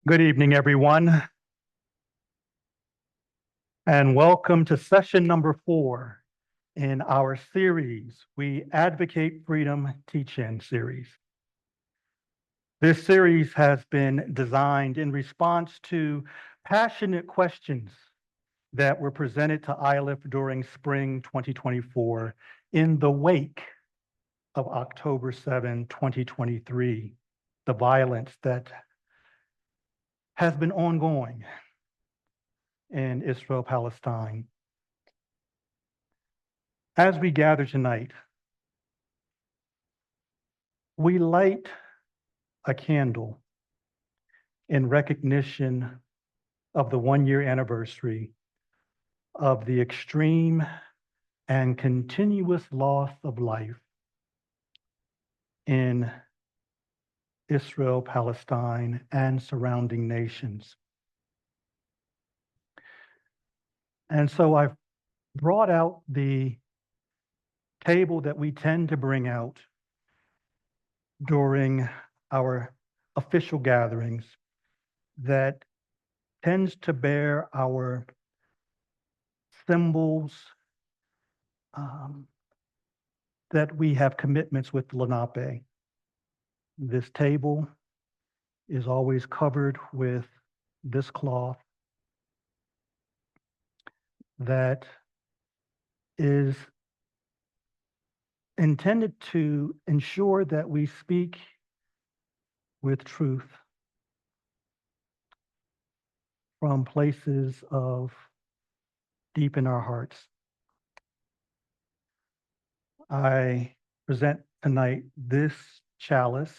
Good evening, everyone, and welcome to session number 4 in our series, We Advocate Freedom Teach-In series. This series has been designed in response to passionate questions that were presented to Iliff during spring 2024 in the wake of October 7, 2023, the violence that has been ongoing in Israel-Palestine. As we gather tonight, we light a candle in recognition of the 1-year anniversary of the extreme and continuous loss of life in Israel, Palestine, and surrounding nations. And so I've brought out the table that we tend to bring out during our official gatherings that tends to bear our symbols that we have commitments with Lenape. This table is always covered with this cloth that is intended to ensure that we speak with truth from places of deep in our hearts. I present tonight this chalice,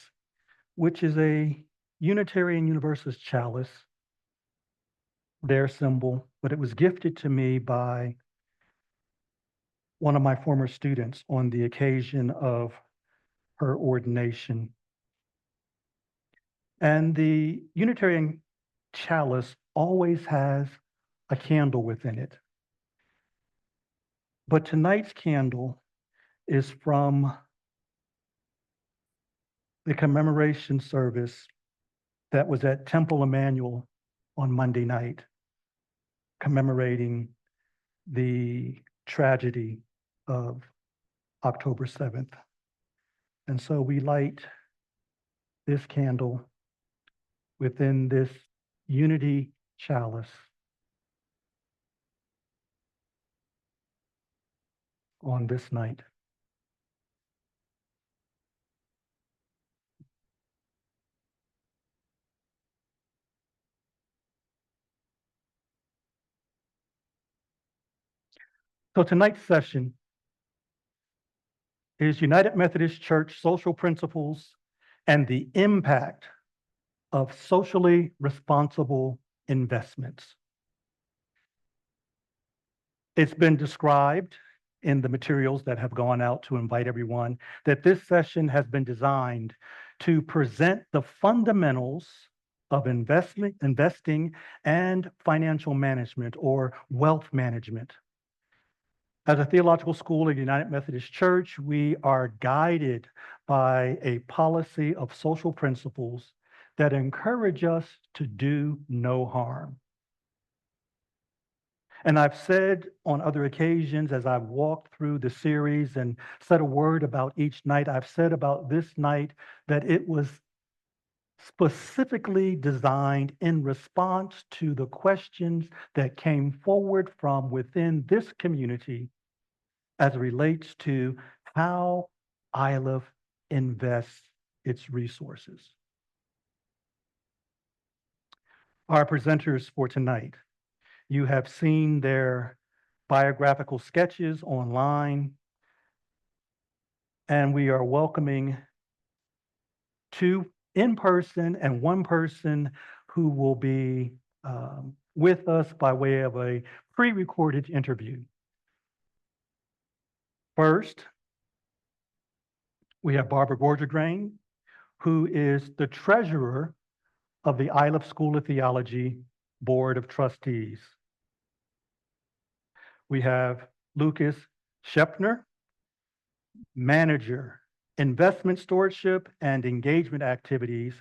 which is a Unitarian Universalist chalice, their symbol, but it was gifted to me by one of my former students on the occasion of her ordination. And the Unitarian chalice always has a candle within it. But tonight's candle is from the commemoration service that was at Temple Emmanuel on Monday night, commemorating the tragedy of October 7th. And so we light this candle within this unity chalice on this night. So tonight's session is United Methodist Church social principles and the impact of socially responsible investments. It's been described in the materials that have gone out to invite everyone that this session has been designed to present the fundamentals of investing and financial management or wealth management. As a theological school at United Methodist Church, we are guided by a policy of social principles that encourage us to do no harm. And I've said on other occasions, as I've walked through the series and said a word about each night, I've said about this night that it was specifically designed in response to the questions that came forward from within this community as it relates to how Iliff invests its resources. Our presenters for tonight, you have seen their biographical sketches online, and we are welcoming 2 in person and 1 person who will be with us by way of a pre-recorded interview. First, we have Barbara Gorgegrain, who is the treasurer of the Iliff School of Theology Board of Trustees. We have Lucas Shepner, manager, investment stewardship and engagement activities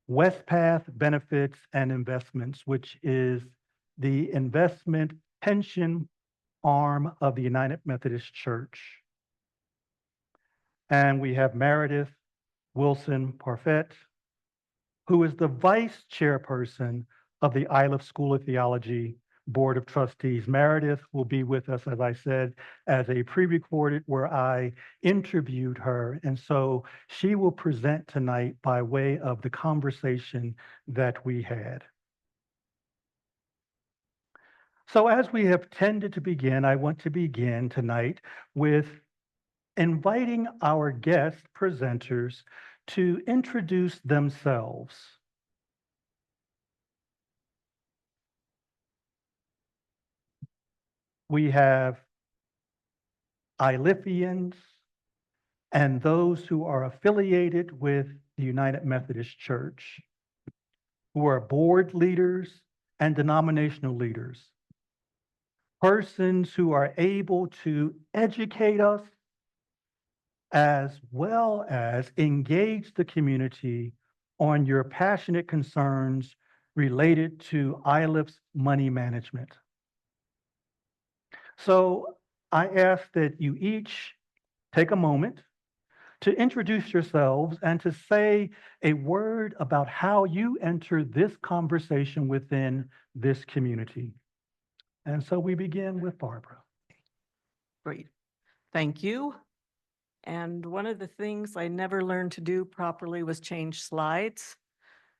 Westpath Benefits and Investments, which is the investment pension arm of the United Methodist Church. And we have Meredith Wilson Parfait, who is the vice chairperson of the Iliff School of Theology Board of Trustees. Meredith will be with us, as I said, as a pre-recorded where I interviewed her. And so she will present tonight by way of the conversation that we had. So as we have tended to begin, I want to begin tonight with inviting our guest presenters to introduce themselves. We have Iliffians and those who are affiliated with the United Methodist Church, who are board leaders and denominational leaders, persons who are able to educate us as well as engage the community on your passionate concerns related to Iliff's money management. So I ask that you each take a moment to introduce yourselves and to say a word about how you enter this conversation within this community. And so we begin with Barbara. Great. Thank you. And one of the things I never learned to do properly was change slides.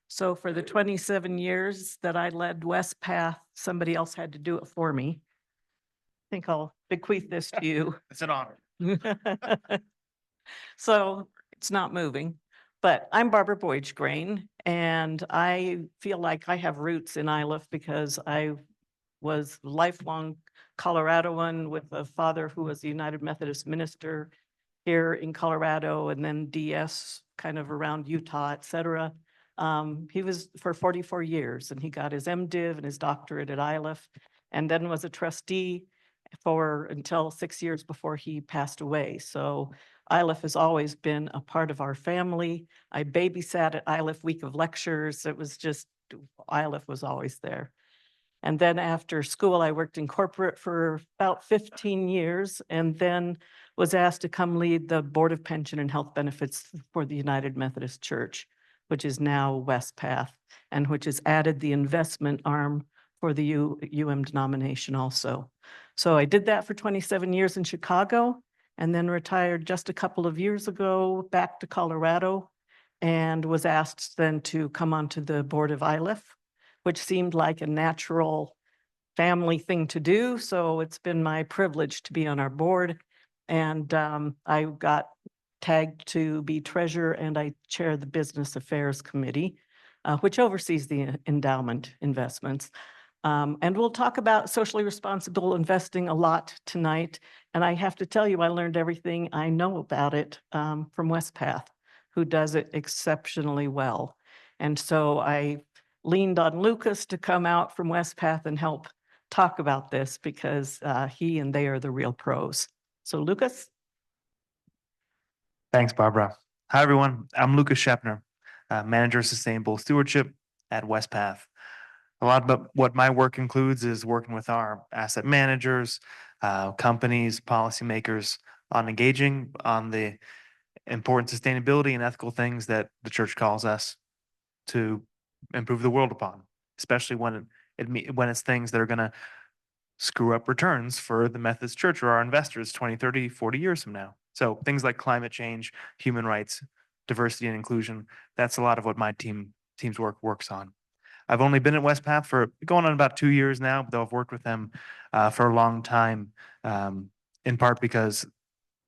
So for the 27 years that I led Westpath, somebody else had to do it for me. I think I'll bequeath this to you. It's an honor. So it's not moving, but I'm Barbara Boydgrain, and I feel like I have roots in Iliff because I was a lifelong Coloradoan with a father who was a United Methodist minister here in Colorado, and then DS kind of around Utah, et cetera. He was for 44 years, and he got his MDiv and his doctorate at Iliff, and then was a trustee for until 6 years before he passed away. So Iliff has always been a part of our family. I babysat at Iliff Week of Lectures. It was just, Iliff was always there. And then after school, I worked in corporate for about 15 years and then was asked to come lead the Board of Pension and Health Benefits for the United Methodist Church, which is now Westpath, and which has added the investment arm for the denomination also. So I did that for 27 years in Chicago and then retired just a couple of years ago back to Colorado and was asked then to come onto the board of Iliff, which seemed like a natural family thing to do. So it's been my privilege to be on our board. And I got tagged to be treasurer, and I chair the Business Affairs Committee, which oversees the endowment investments. And we'll talk about socially responsible investing a lot tonight. And I have to tell you, I learned everything I know about it from Westpath, who does it exceptionally well. And so I leaned on Lucas to come out from Westpath and help talk about this because he and they are the real pros. So Lucas. Thanks, Barbara. Hi, everyone. I'm Lucas Shepner, Manager of Sustainable Stewardship at Westpath. A lot of what my work includes is working with our asset managers, companies, policymakers on engaging on the important sustainability and ethical things that the church calls us to improve the world upon, especially when it's things that are going to screw up returns for the Methodist Church or our investors 20, 30, 40 years from now. So things like climate change, human rights, diversity and inclusion, that's a lot of what my team's work works on. I've only been at Westpath for going on about 2 years now, though I've worked with them for a long time, in part because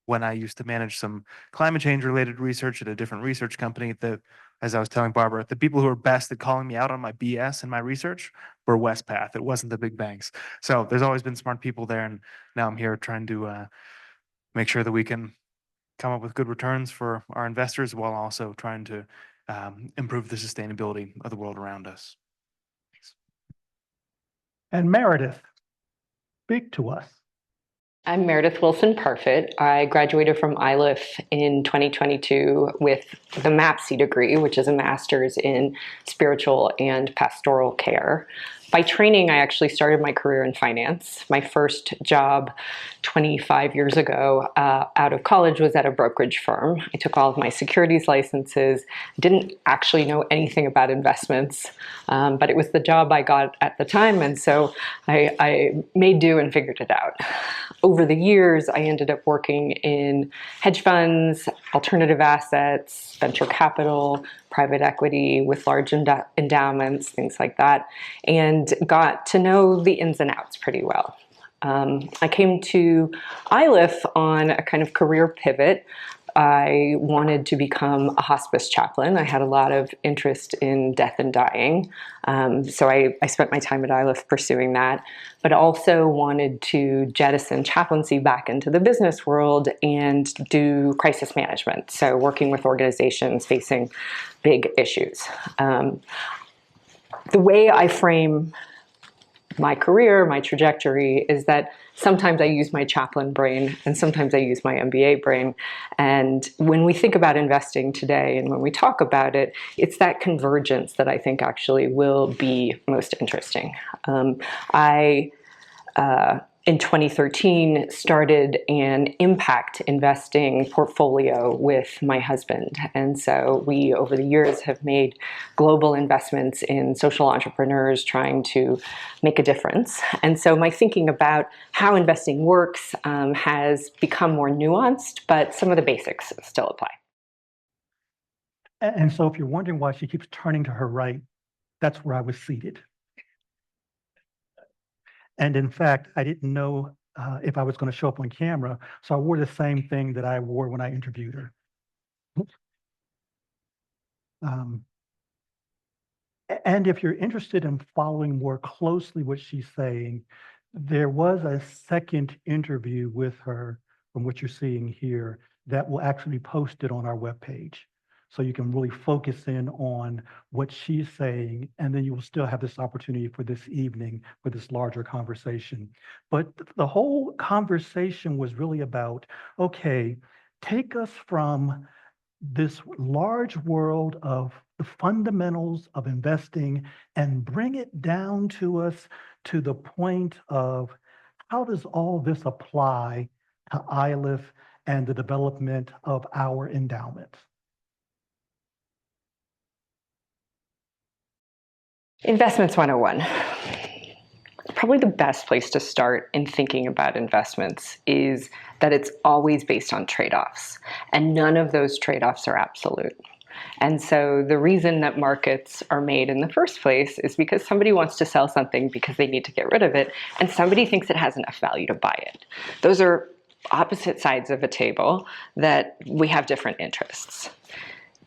when I used to manage some climate change related research at a different research company, as I was telling Barbara, the people who were best at calling me out on my BS and my research were Westpath. It wasn't the big banks. So there's always been smart people there. And now I'm here trying to make sure that we can come up with good returns for our investors while also trying to improve the sustainability of the world around us. Thanks. And Meredith, speak to us. I'm Meredith Wilson Parfit. I graduated from Iliff in 2022 with the MAPC degree, which is a master's in spiritual and pastoral care. By training, I actually started my career in finance. My first job 25 years ago out of college was at a brokerage firm. I took all of my securities licenses, didn't actually know anything about investments, but it was the job I got at the time, and so I made do and figured it out. Over the years, I ended up working in hedge funds, alternative assets, venture capital, private equity with large endowments, things like that, and got to know the ins and outs pretty well. I came to Iliff on a kind of career pivot. I wanted to become a hospice chaplain. I had a lot of interest in death and dying. So I spent my time at Iliff pursuing that, but also wanted to jettison chaplaincy back into the business world and do crisis management. So working with organizations facing big issues. The way I frame my career, my trajectory, is that sometimes I use my chaplain brain and sometimes I use my MBA brain. And when we think about investing today and when we talk about it, it's that convergence that I think actually will be most interesting. In 2013, started an impact investing portfolio with my husband. And so we, over the years, have made global investments in social entrepreneurs trying to make a difference. And so my thinking about how investing works has become more nuanced, but some of the basics still apply. And so if you're wondering why she keeps turning to her right, that's where I was seated. And in fact, I didn't know if I was going to show up on camera, so I wore the same thing that I wore when I interviewed her. And if you're interested in following more closely what she's saying, there was a second interview with her from what you're seeing here that will actually be posted on our webpage. So you can really focus in on what she's saying, and then you will still have this opportunity for this evening for this larger conversation. But the whole conversation was really about, okay, take us from this large world of the fundamentals of investing and bring it down to us to the point of how does all this apply to Iliff and the development of our endowments? Investments 101. Probably the best place to start in thinking about investments is that it's always based on trade-offs, and none of those trade-offs are absolute. And so the reason that markets are made in the first place is because somebody wants to sell something because they need to get rid of it, and somebody thinks it has enough value to buy it. Those are opposite sides of a table that we have different interests.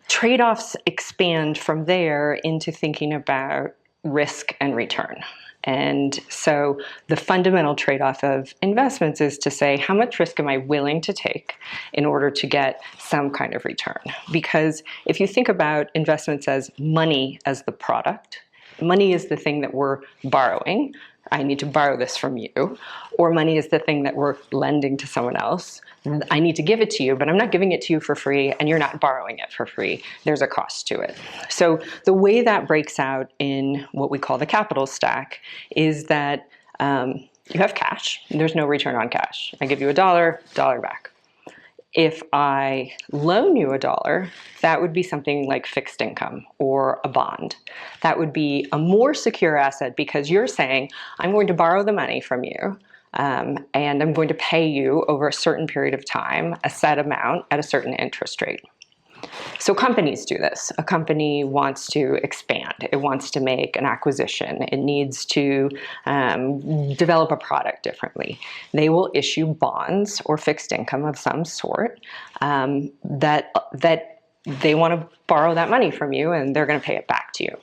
Trade-offs expand from there into thinking about risk and return. And so the fundamental trade-off of investments is to say, how much risk am I willing to take in order to get some kind of return? Because if you think about investments as money as the product, money is the thing that we're borrowing. I need to borrow this from you. Or money is the thing that we're lending to someone else. I need to give it to you, but I'm not giving it to you for free, and you're not borrowing it for free. There's a cost to it. So the way that breaks out in what we call the capital stack is that you have cash. There's no return on cash. I give you $1, dollar back. If I loan you $1, that would be something like fixed income or a bond. That would be a more secure asset because you're saying, I'm going to borrow the money from you, and I'm going to pay you over a certain period of time, a set amount at a certain interest rate. So companies do this. A company wants to expand. It wants to make an acquisition. It needs to develop a product differently. They will issue bonds or fixed income of some sort that they want to borrow that money from you, and they're going to pay it back to you.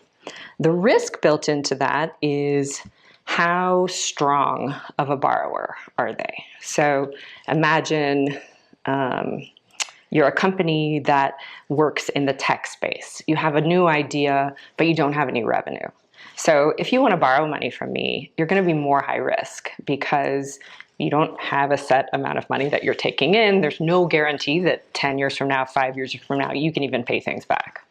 The risk built into that is how strong of a borrower are they? So imagine you're a company that works in the tech space. You have a new idea, but you don't have any revenue. So if you want to borrow money from me, you're going to be more high risk because You don't have a set amount of money that you're taking in. There's no guarantee that 10 years from now, 5 years from now, you can even pay things back.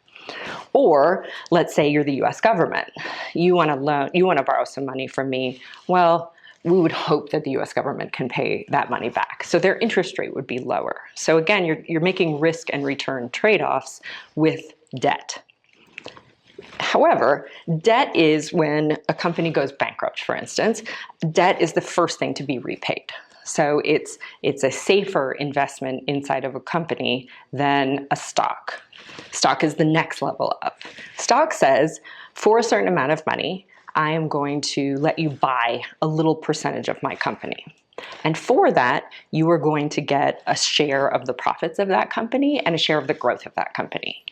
Or let's say you're the US government. You want to borrow some money from me. Well, we would hope that the US government can pay that money back. So their interest rate would be lower. So again, you're making risk and return trade-offs with debt. However, debt is when a company goes bankrupt, for instance, debt is the first thing to be repaid. So it's a safer investment inside of a company than a stock. Stock is the next level up. Stock says, for a certain amount of money, I am going to let you buy a little percentage of my company. And for that, you are going to get a share of the profits of that company and a share of the growth of that company.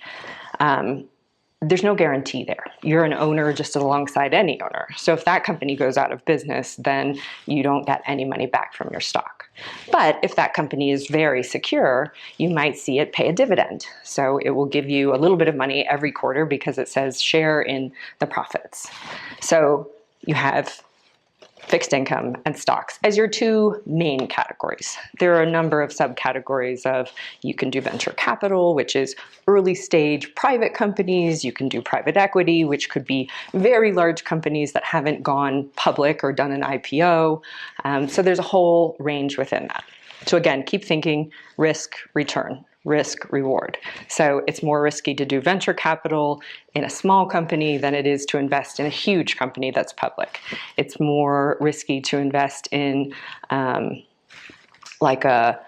There's no guarantee there. You're an owner just alongside any owner. So if that company goes out of business, then you don't get any money back from your stock. But if that company is very secure, you might see it pay a dividend. So it will give you a little bit of money every quarter because it says share in the profits. So you have fixed income and stocks as your two main categories. There are a number of subcategories of, you can do venture capital, which is early stage private companies. You can do private equity, which could be very large companies that haven't gone public or done an IPO. So there's a whole range within that. So again, keep thinking risk, return. Risk, reward. So it's more risky to do venture capital in a small company than it is to invest in a huge company that's public. It's more risky to invest in like a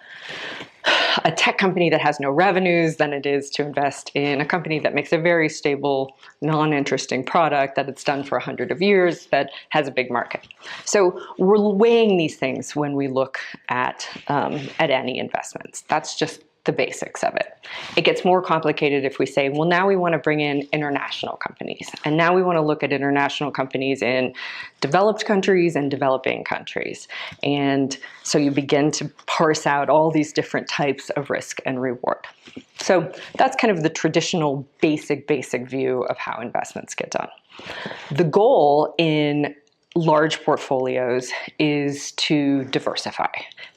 tech company that has no revenues than it is to invest in a company that makes a very stable, non-interesting product that it's done for 100 years that has a big market. So we're weighing these things when we look at any investments. That's just the basics of it. It gets more complicated if we say, well, now we want to bring in international companies. And now we want to look at international companies in developed countries and developing countries. And so you begin to parse out all these different types of risk and reward. So that's kind of the traditional basic view of how investments get done. The goal in large portfolios is to diversify,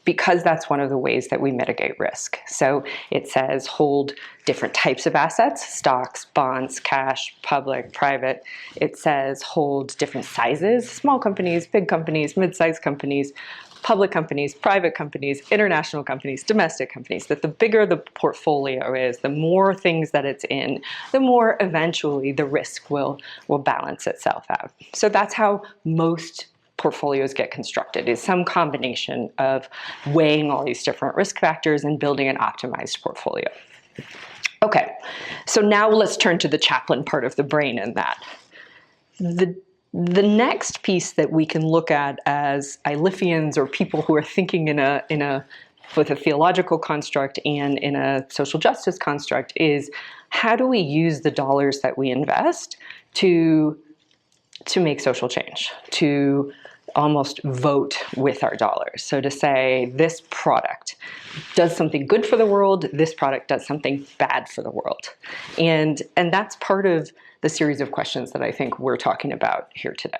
because that's one of the ways that we mitigate risk. So it says hold different types of assets, stocks, bonds, cash, public, private. It says hold different sizes, small companies, big companies, mid-sized companies, public companies, private companies, international companies, domestic companies, that the bigger the portfolio is, the more things that it's in, the more eventually the risk will balance itself out. So that's how most portfolios get constructed, is some combination of weighing all these different risk factors and building an optimized portfolio. Okay, so now let's turn to the chaplain part of the brain in that. The next piece that we can look at as Iliffians or people who are thinking with a theological construct and in a social justice construct is, how do we use the dollars that we invest to make social change, to almost vote with our dollars? So to say, this product does something good for the world, this product does something bad for the world. And that's part of the series of questions that I think we're talking about here today.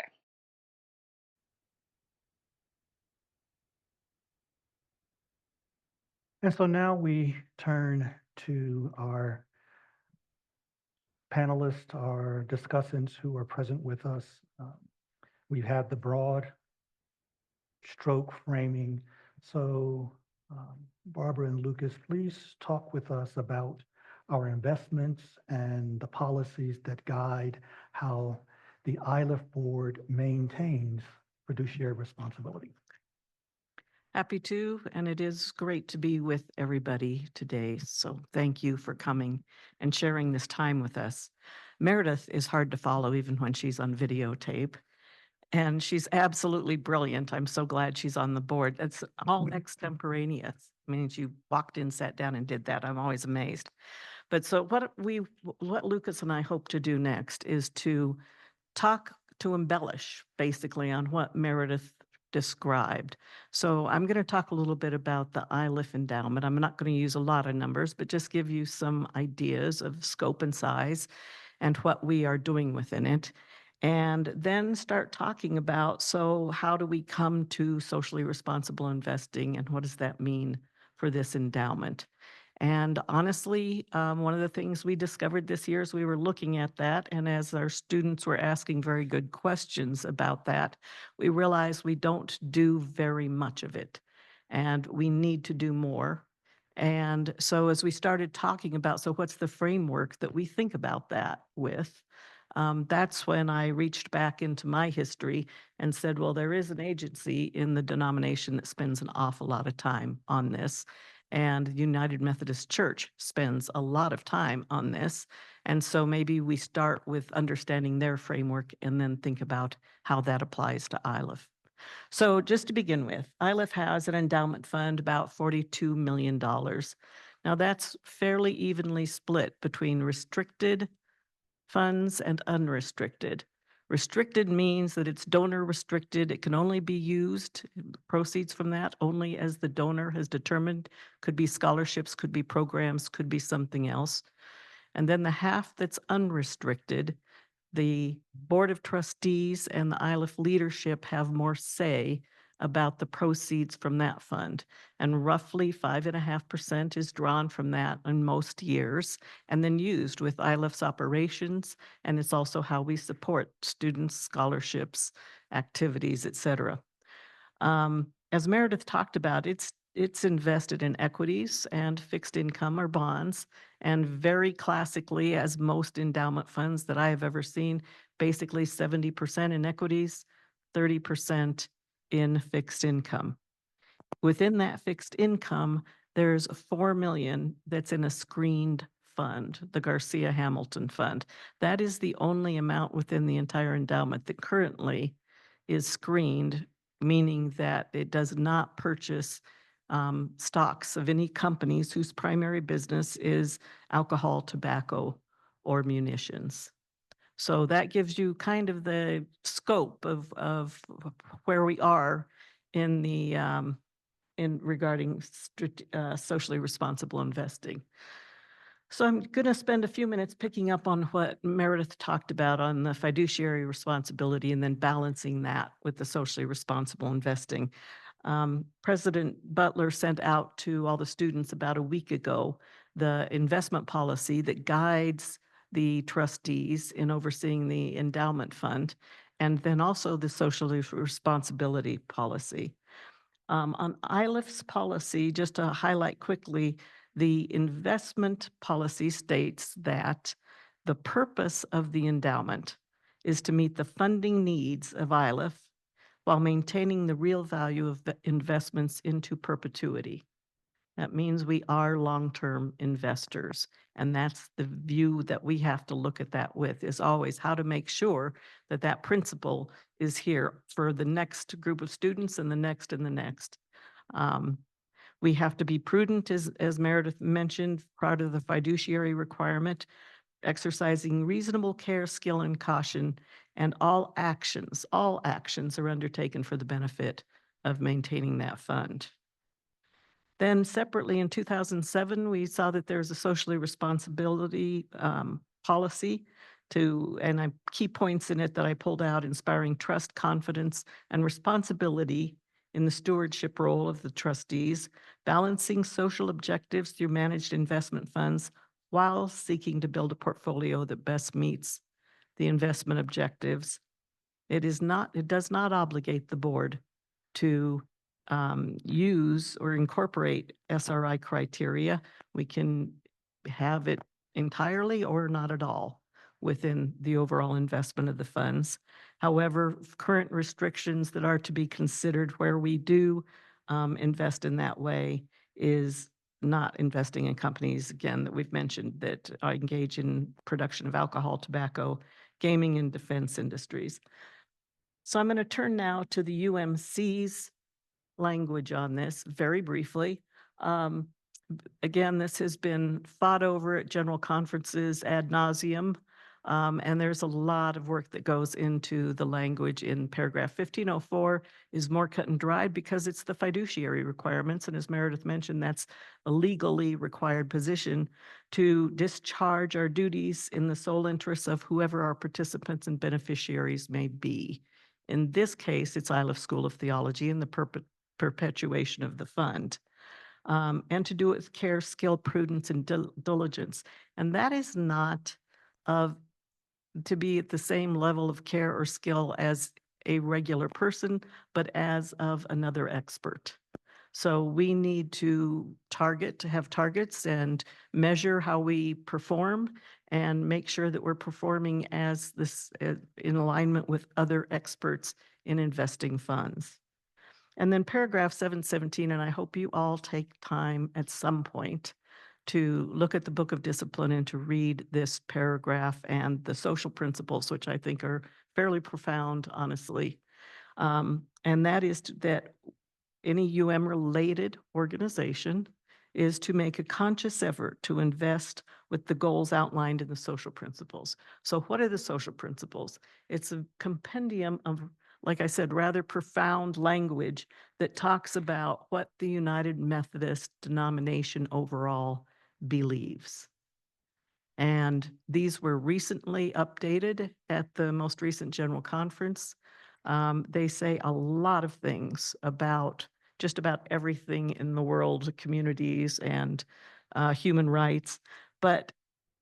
And so now we turn to our panelists, our discussants who are present with us. We've had the broad stroke framing. So Barbara and Lucas, please talk with us about our investments and the policies that guide how the Iliff board maintains fiduciary responsibility. Happy to, and it is great to be with everybody today. So thank you for coming and sharing this time with us. Meredith is hard to follow even when she's on videotape, and she's absolutely brilliant. I'm so glad she's on the board. It's all extemporaneous. I mean, she walked in, sat down, and did that. I'm always amazed. But so what Lucas and I hope to do next is to embellish basically on what Meredith described. So I'm going to talk a little bit about the Iliff endowment. I'm not going to use a lot of numbers, but just give you some ideas of scope and size and what we are doing within it. And then start talking about, so how do we come to socially responsible investing and what does that mean for this endowment? And honestly, one of the things we discovered this year as we were looking at that, and as our students were asking very good questions about that, we realized we don't do very much of it, and we need to do more. And so as we started talking about, so what's the framework that we think about that with? That's when I reached back into my history and said, well, there is an agency in the denomination that spends an awful lot of time on this. And United Methodist Church spends a lot of time on this. And so maybe we start with understanding their framework and then think about how that applies to Iliff. So just to begin with, Iliff has an endowment fund about $42 million. Now that's fairly evenly split between restricted funds and unrestricted. Restricted means that it's donor restricted. It can only be used, proceeds from that, only as the donor has determined. Could be scholarships, could be programs, could be something else. And then the half that's unrestricted, the Board of Trustees and the Iliff leadership have more say about the proceeds from that fund. And roughly 5.5% is drawn from that in most years and then used with Iliff's operations. And it's also how we support students, scholarships, activities, et cetera. As Meredith talked about, it's invested in equities and fixed income or bonds. And very classically, as most endowment funds that I have ever seen, basically 70% in equities, 30% in fixed income. Within that fixed income, there's 4 million that's in a screened fund, the Garcia Hamilton Fund. That is the only amount within the entire endowment that currently is screened, meaning that it does not purchase stocks of any companies whose primary business is alcohol, tobacco, or munitions. So that gives you kind of the scope of where we are in the in regarding socially responsible investing. So I'm going to spend a few minutes picking up on what Meredith talked about on the fiduciary responsibility and then balancing that with the socially responsible investing. President Butler sent out to all the students about a week ago the investment policy that guides the trustees in overseeing the endowment fund, and then also the socially responsibility policy. On Iliff's policy, just to highlight quickly, the investment policy states that the purpose of the endowment is to meet the funding needs of Iliff while maintaining the real value of the investments into perpetuity. That means we are long-term investors. And that's the view that we have to look at that with, is always how to make sure that that principle is here for the next group of students and the next and the next. We have to be prudent, as Meredith mentioned, part of the fiduciary requirement, exercising reasonable care, skill, and caution, and all actions are undertaken for the benefit of maintaining that fund. Then separately in 2007, we saw that there's a socially responsibility policy and key points in it that I pulled out: inspiring trust, confidence, and responsibility in the stewardship role of the trustees, balancing social objectives through managed investment funds while seeking to build a portfolio that best meets the investment objectives. It does not obligate the board to use or incorporate SRI criteria. We can have it entirely or not at all within the overall investment of the funds. However, current restrictions that are to be considered where we do invest in that way is not investing in companies, again, that we've mentioned that engage in production of alcohol, tobacco, gaming, and defense industries. So I'm going to turn now to the UMC's language on this very briefly. Again, this has been fought over at general conferences ad nauseum. And there's a lot of work that goes into the language in paragraph 1504 is more cut and dried because it's the fiduciary requirements. And as Meredith mentioned, that's a legally required position to discharge our duties in the sole interests of whoever our participants and beneficiaries may be. In this case, it's Iliff School of Theology and the perpetuation of the fund. And to do it with care, skill, prudence, and diligence. And that is not to be at the same level of care or skill as a regular person, but as of another expert. So we need to have targets and measure how we perform and make sure that we're performing as this in alignment with other experts in investing funds. And then paragraph 717, and I hope you all take time at some point to look at the Book of Discipline and to read this paragraph and the social principles, which I think are fairly profound, honestly. And that is that any related organization is to make a conscious effort to invest with the goals outlined in the social principles. So what are the social principles? It's a compendium of, like I said, rather profound language that talks about what the United Methodist denomination overall believes. And these were recently updated at the most recent General Conference. They say a lot of things about just about everything in the world, communities and human rights. But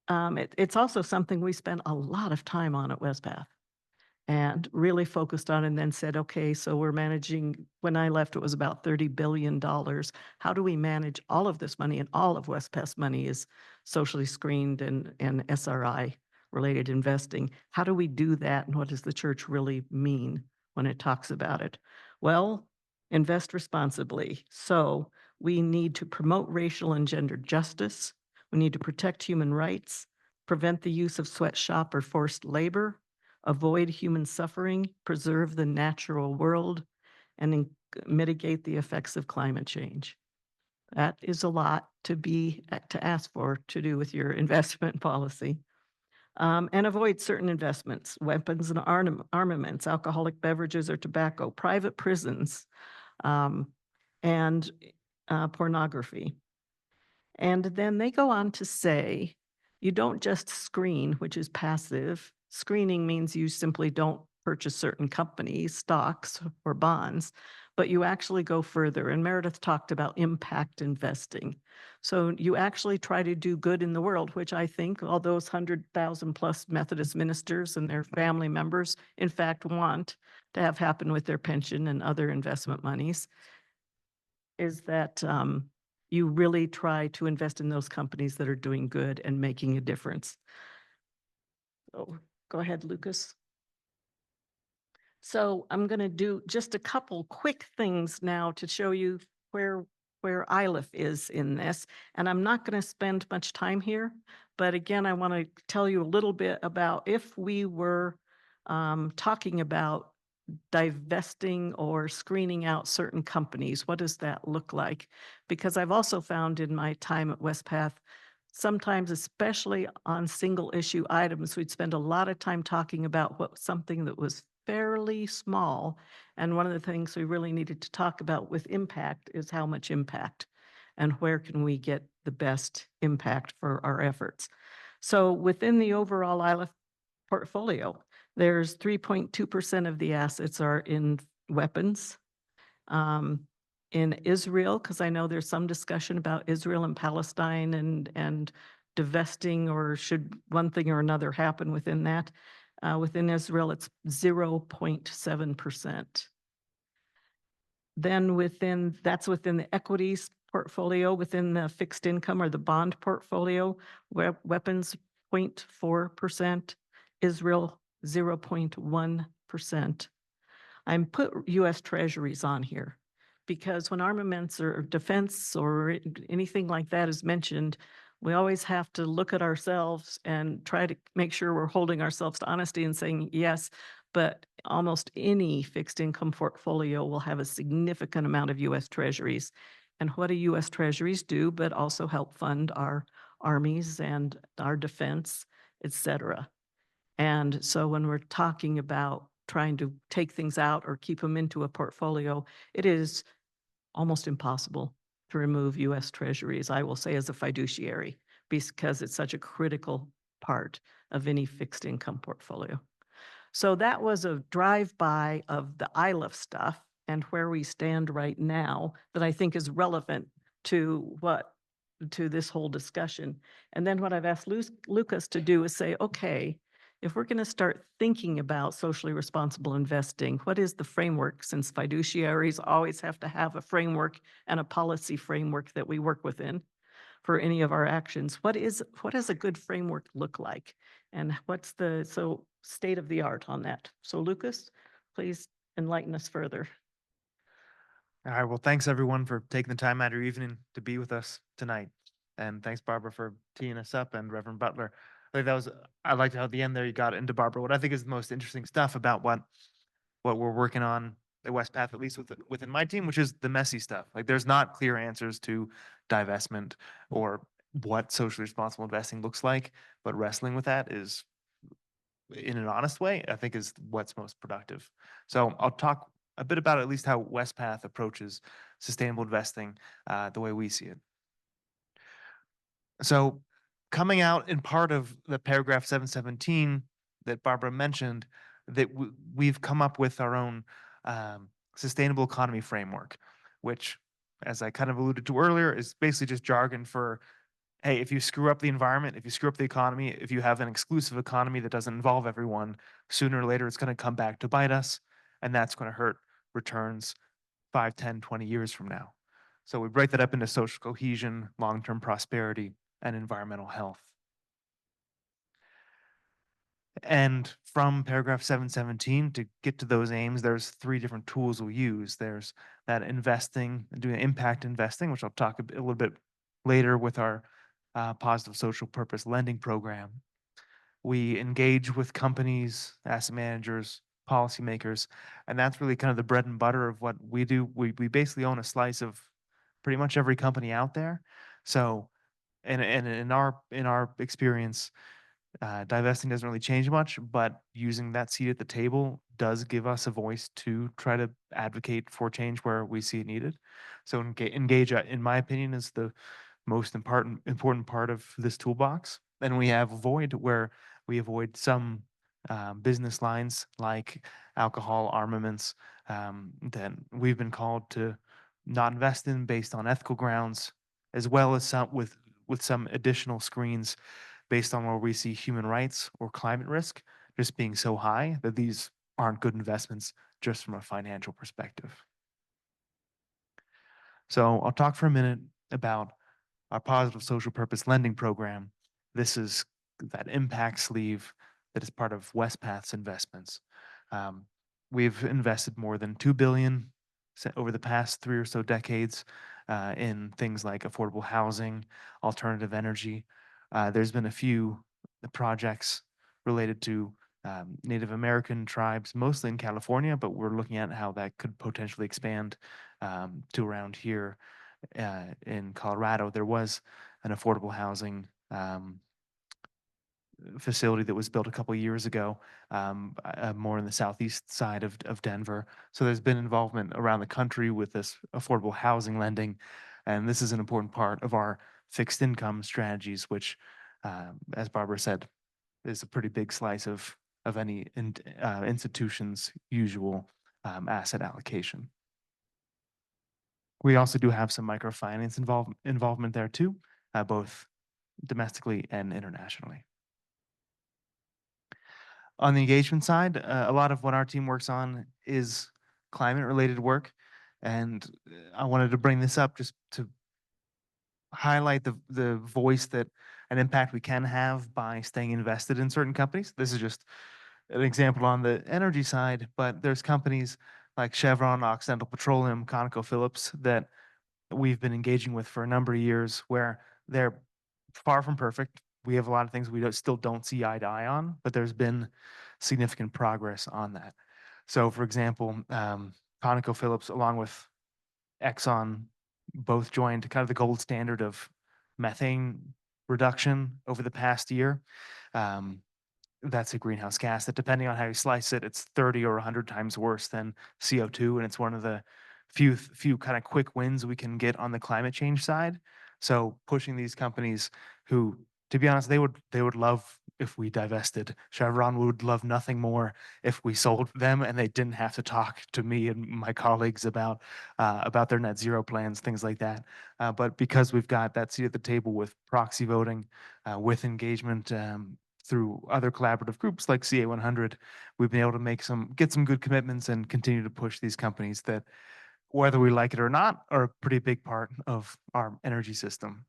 it's also something we spent a lot of time on at Westpath and really focused on, and then said, okay, so we're managing, when I left, it was about $30 billion. How do we manage all of this money? And all of Westpath's money is socially screened and SRI related investing. How do we do that? And what does the church really mean when it talks about it? Well, invest responsibly. So we need to promote racial and gender justice. We need to protect human rights, prevent the use of sweatshop or forced labor, avoid human suffering, preserve the natural world, and mitigate the effects of climate change. That is a lot to ask for to do with your investment policy. And avoid certain investments, weapons and armaments, alcoholic beverages or tobacco, private prisons, and pornography. And then they go on to say, you don't just screen, which is passive. Screening means you simply don't purchase certain companies, stocks, or bonds, but you actually go further. And Meredith talked about impact investing. So you actually try to do good in the world, which I think all those 100,000 plus Methodist ministers and their family members, in fact, want to have happen with their pension and other investment monies, is that you really try to invest in those companies that are doing good and making a difference. So go ahead, Lucas. So I'm going to do just a couple quick things now to show you where Iliff is in this. And I'm not going to spend much time here, but again, I want to tell you a little bit about if we were talking about divesting or screening out certain companies, what does that look like? Because I've also found in my time at Westpath, sometimes, especially on single issue items, we'd spend a lot of time talking about something that was fairly small. And one of the things we really needed to talk about with impact is how much impact and where can we get the best impact for our efforts. So within the overall Iliff portfolio, there's 3.2% of the assets are in weapons. In Israel, because I know there's some discussion about Israel and Palestine and divesting, or should one thing or another happen within that. Within Israel, it's 0.7%. Then that's within the equities portfolio. Within the fixed income or the bond portfolio, weapons 0.4%, Israel 0.1%. I'm put U.S. Treasuries on here because when armaments or defense or anything like that is mentioned, we always have to look at ourselves and try to make sure we're holding ourselves to honesty and saying yes, but almost any fixed income portfolio will have a significant amount of U.S. Treasuries. And what do U.S. Treasuries do, but also help fund our armies and our defense, et cetera. And so when we're talking about trying to take things out or keep them into a portfolio, it is almost impossible to remove US Treasuries, I will say, as a fiduciary, because it's such a critical part of any fixed income portfolio. So that was a drive-by of the Iliff stuff and where we stand right now that I think is relevant to this whole discussion. And then what I've asked Lucas to do is say, okay, if we're going to start thinking about socially responsible investing, what is the framework? Since fiduciaries always have to have a framework and a policy framework that we work within for any of our actions. What does a good framework look like? And what's the state of the art on that? So Lucas, please enlighten us further. All right. Well, thanks everyone for taking the time out of your evening to be with us tonight. And thanks, Barbara, for teeing us up, and Reverend Butler. I liked how at the end there you got into, Barbara, what I think is the most interesting stuff about what we're working on at West Path, at least within my team, which is the messy stuff. Like, there's not clear answers to divestment or what socially responsible investing looks like, but wrestling with that is, in an honest way, I think is what's most productive. So I'll talk a bit about at least how West Path approaches sustainable investing the way we see it. So coming out in part of the paragraph 717 that Barbara mentioned, that we've come up with our own sustainable economy framework, which, as I kind of alluded to earlier, is basically just jargon for, hey, if you screw up the environment, if you screw up the economy, if you have an exclusive economy that doesn't involve everyone, sooner or later it's going to come back to bite us, and that's going to hurt returns 5, 10, 20 years from now. So we break that up into social cohesion, long-term prosperity, and environmental health. And from paragraph 717, to get to those aims, there's 3 different tools we'll use. There's that investing, doing impact investing, which I'll talk a little bit later with our positive social purpose lending program. We engage with companies, asset managers, policymakers, and that's really kind of the bread and butter of what we do. We basically own a slice of pretty much every company out there. So, and in our experience, divesting doesn't really change much, but using that seat at the table does give us a voice to try to advocate for change where we see it needed. So engage, in my opinion, is the most important part of this toolbox. And we have avoid, where we avoid some business lines like alcohol, armaments, that we've been called to not invest in based on ethical grounds, as well as some with some additional screens based on where we see human rights or climate risk just being so high that these aren't good investments just from a financial perspective. So I'll talk for a minute about our positive social purpose lending program. This is that impact sleeve that is part of WestPath's investments. We've invested more than $2 billion over the past 3 or so decades in things like affordable housing, alternative energy. There's been a few projects related to Native American tribes, mostly in California, but we're looking at how that could potentially expand to around here in Colorado. There was an affordable housing facility that was built a couple years ago, more in the southeast side of Denver. So there's been involvement around the country with this affordable housing lending, and this is an important part of our fixed income strategies, which, as Barbara said, is a pretty big slice of any institution's usual asset allocation. We also do have some microfinance involvement there too, both domestically and internationally. On the engagement side, a lot of what our team works on is climate-related work, and I wanted to bring this up just to highlight the voice that an impact we can have by staying invested in certain companies. This is just an example on the energy side, but there's companies like Chevron, Occidental Petroleum, ConocoPhillips that we've been engaging with for a number of years, where they're far from perfect. We have a lot of things we still don't see eye to eye on, but there's been significant progress on that. So, for example, ConocoPhillips, along with Exxon, both joined kind of the gold standard of methane reduction over the past year. that's a greenhouse gas that, depending on how you slice it, it's 30 or 100 times worse than CO2. And it's one of the few kind of quick wins we can get on the climate change side. So pushing these companies who, to be honest, they would love if we divested. Chevron would love nothing more if we sold them and they didn't have to talk to me and my colleagues about their net zero plans, things like that. But because we've got that seat at the table with proxy voting, with engagement through other collaborative groups like CA100, we've been able to get some good commitments and continue to push these companies that, whether we like it or not, are a pretty big part of our energy system.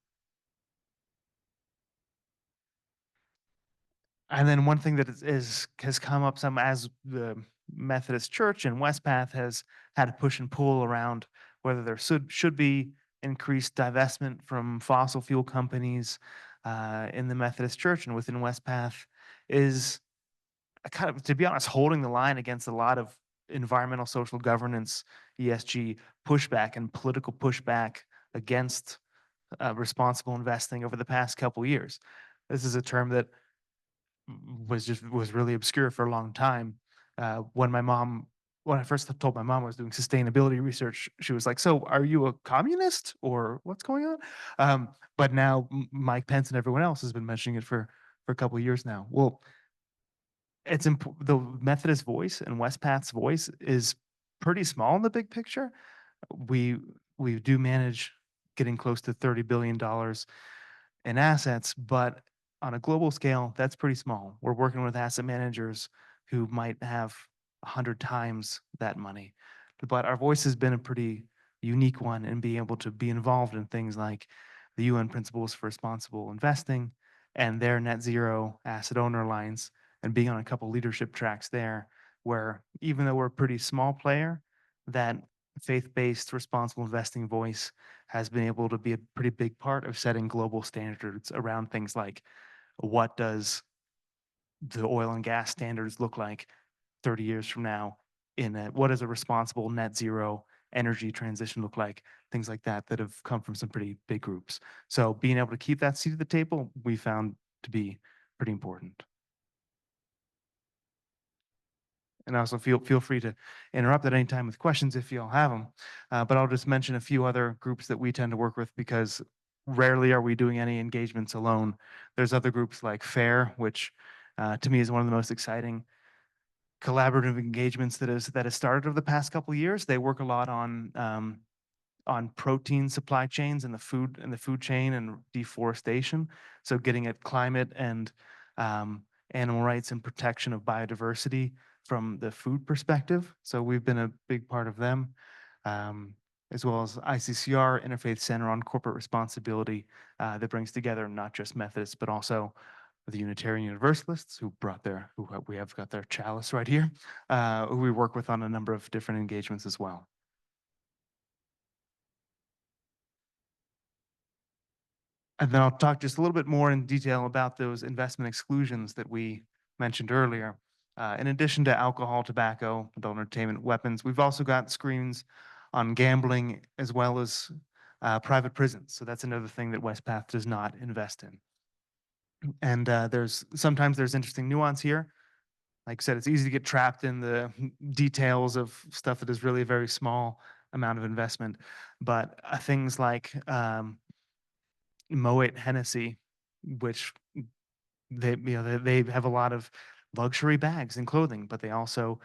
And then one thing that has come up some as the Methodist Church and Westpath has had to push and pull around whether there should be increased divestment from fossil fuel companies in the Methodist Church and within Westpath is kind of, to be honest, holding the line against a lot of environmental social governance, ESG pushback and political pushback against responsible investing over the past couple years. This is a term that was really obscure for a long time. When I first told my mom I was doing sustainability research, she was like, "So, are you a communist or what's going on?" But now Mike Pence and everyone else has been mentioning it for a couple of years now. Well, the Methodist voice and Westpath's voice is pretty small in the big picture. We do manage getting close to $30 billion in assets, but on a global scale, that's pretty small. We're working with asset managers who might have 100 times that money. But our voice has been a pretty unique one in being able to be involved in things like the UN Principles for Responsible Investing and their net zero asset owner alliance, and being on a couple leadership tracks there, where even though we're a pretty small player, that faith-based responsible investing voice has been able to be a pretty big part of setting global standards around things like, what does the oil and gas standards look like 30 years from now? What does a responsible net zero energy transition look like? Things like that have come from some pretty big groups. So being able to keep that seat at the table, we found to be pretty important. And also feel free to interrupt at any time with questions if you all have them. But I'll just mention a few other groups that we tend to work with, because rarely are we doing any engagements alone. There's other groups like FAIR, which to me is one of the most exciting collaborative engagements that has started over the past couple of years. They work a lot on protein supply chains and the food chain and deforestation. So getting at climate and animal rights and protection of biodiversity from the food perspective. So we've been a big part of them, as well as ICCR, Interfaith Center on Corporate Responsibility, that brings together not just Methodists, but also the Unitarian Universalists who we have got their chalice right here, who we work with on a number of different engagements as well. And then I'll talk just a little bit more in detail about those investment exclusions that we mentioned earlier. In addition to alcohol, tobacco, adult entertainment, weapons, we've also got screens on gambling as well as private prisons. So that's another thing that Westpath does not invest in. And sometimes there's interesting nuance here. Like I said, it's easy to get trapped in the details of stuff that is really a very small amount of investment. But things like Moet Hennessy, which they have a lot of luxury bags and clothing, but they also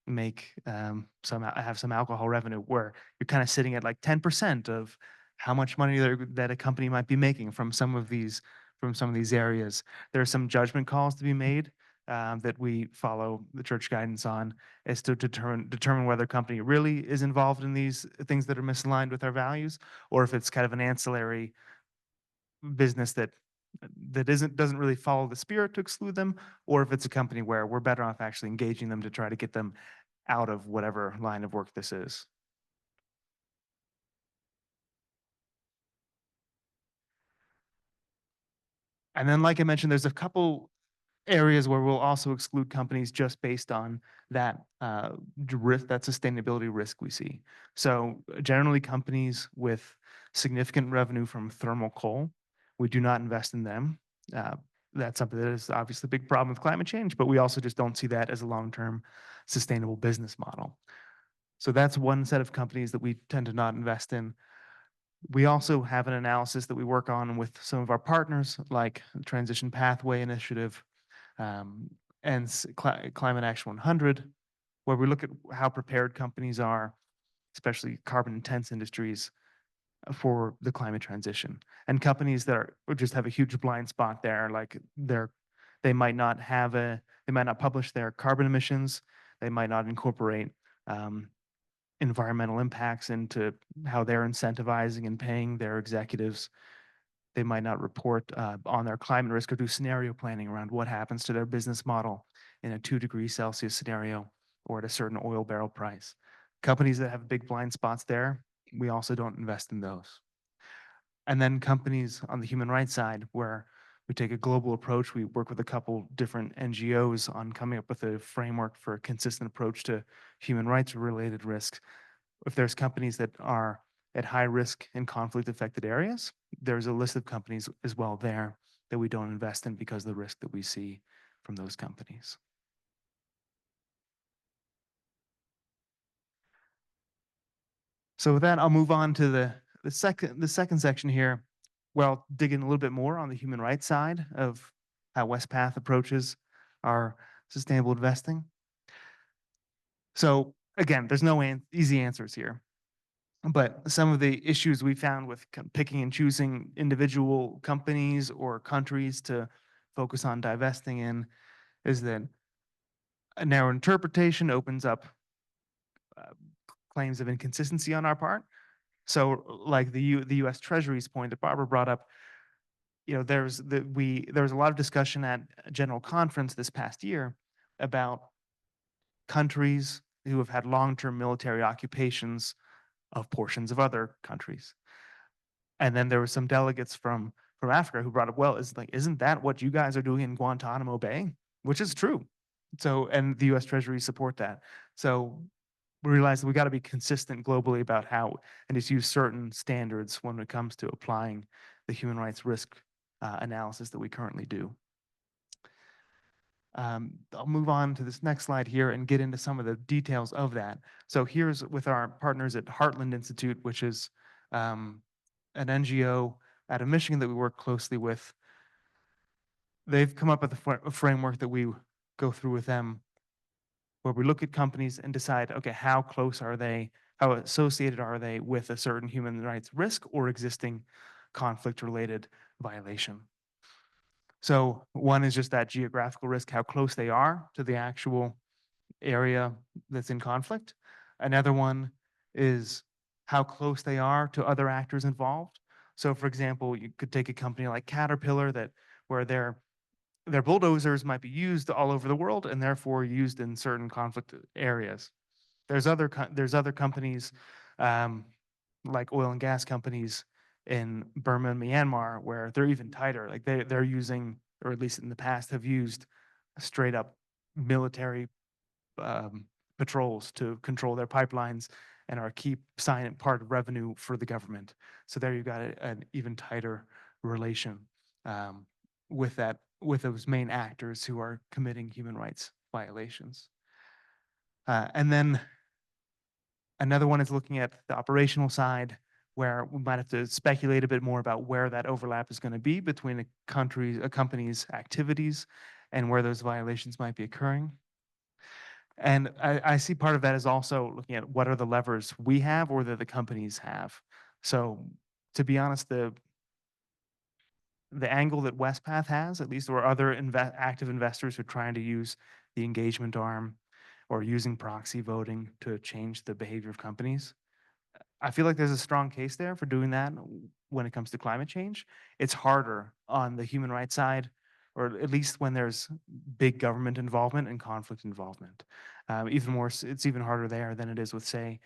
make have some alcohol revenue, where you're kind of sitting at like 10% of how much money that a company might be making from some of these areas. There are some judgment calls to be made that we follow the church guidance on, as to determine whether a company really is involved in these things that are misaligned with our values, or if it's kind of an ancillary business that doesn't really follow the spirit to exclude them, or if it's a company where we're better off actually engaging them to try to get them out of whatever line of work this is. And then, like I mentioned, there's a couple areas where we'll also exclude companies just based on that risk, that sustainability risk we see. So generally, companies with significant revenue from thermal coal, we do not invest in them. that's something that is obviously a big problem with climate change, but we also just don't see that as a long-term sustainable business model. So that's one set of companies that we tend to not invest in. We also have an analysis that we work on with some of our partners, like the Transition Pathway Initiative and Climate Action 100, where we look at how prepared companies are, especially carbon-intense industries, for the climate transition. And companies that are just have a huge blind spot there, like they might not publish their carbon emissions, they might not incorporate environmental impacts into how they're incentivizing and paying their executives. They might not report on their climate risk or do scenario planning around what happens to their business model in a 2 degrees Celsius scenario or at a certain oil barrel price. Companies that have big blind spots there, we also don't invest in those. And then companies on the human rights side, where we take a global approach. We work with a couple different NGOs on coming up with a framework for a consistent approach to human rights related risks. If there's companies that are at high risk in conflict affected areas, there's a list of companies as well there that we don't invest in because of the risk that we see from those companies. So with that, I'll move on to the second section here, where I'll dig in a little bit more on the human rights side of how Westpath approaches our sustainable investing. So again, there's no easy answers here, but some of the issues we found with picking and choosing individual companies or countries to focus on divesting in is that a narrow interpretation opens up claims of inconsistency on our part. So like the U.S. Treasury's point that Barbara brought up, there was a lot of discussion at a general conference this past year about countries who have had long-term military occupations of portions of other countries. And then there were some delegates from Africa who brought up, well, isn't that what you guys are doing in Guantanamo Bay? Which is true. So, and the U.S. Treasury support that. So we realized that we got to be consistent globally about how, and just use certain standards when it comes to applying the human rights risk analysis that we currently do. I'll move on to this next slide here and get into some of the details of that. So here's with our partners at Heartland Institute, which is an NGO out of Michigan that we work closely with. They've come up with a framework that we go through with them, where we look at companies and decide, okay, how close are they, how associated are they with a certain human rights risk or existing conflict-related violation. So one is just that geographical risk, how close they are to the actual area that's in conflict. Another one is how close they are to other actors involved. So for example, you could take a company like Caterpillar where their bulldozers might be used all over the world and therefore used in certain conflict areas. There's other companies like oil and gas companies in Burma and Myanmar where they're even tighter. Like they're using, or at least in the past have used, straight up military patrols to control their pipelines and are a key silent part of revenue for the government. So there you've got an even tighter relation with those main actors who are committing human rights violations. And then another one is looking at the operational side, where we might have to speculate a bit more about where that overlap is going to be between a company's activities and where those violations might be occurring. And I see part of that is also looking at what are the levers we have or that the companies have. So to be honest, the angle that Westpath has, at least, or other active investors who are trying to use the engagement arm or using proxy voting to change the behavior of companies, I feel like there's a strong case there for doing that when it comes to climate change. It's harder on the human rights side, or at least when there's big government involvement and conflict involvement. It's even harder there than it is with, say,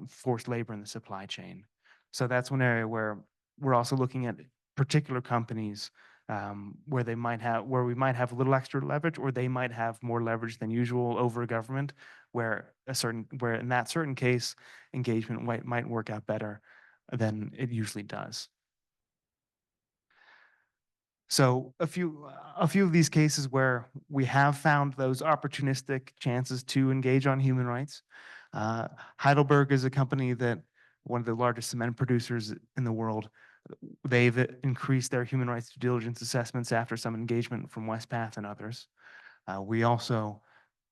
forced labor in the supply chain. So that's one area where we're also looking at particular companies where we might have a little extra leverage, or they might have more leverage than usual over government, where in that certain case, engagement might work out better than it usually does. So a few of these cases where we have found those opportunistic chances to engage on human rights. Heidelberg is a company that one of the largest cement producers in the world. They've increased their human rights due diligence assessments after some engagement from Westpath and others. We also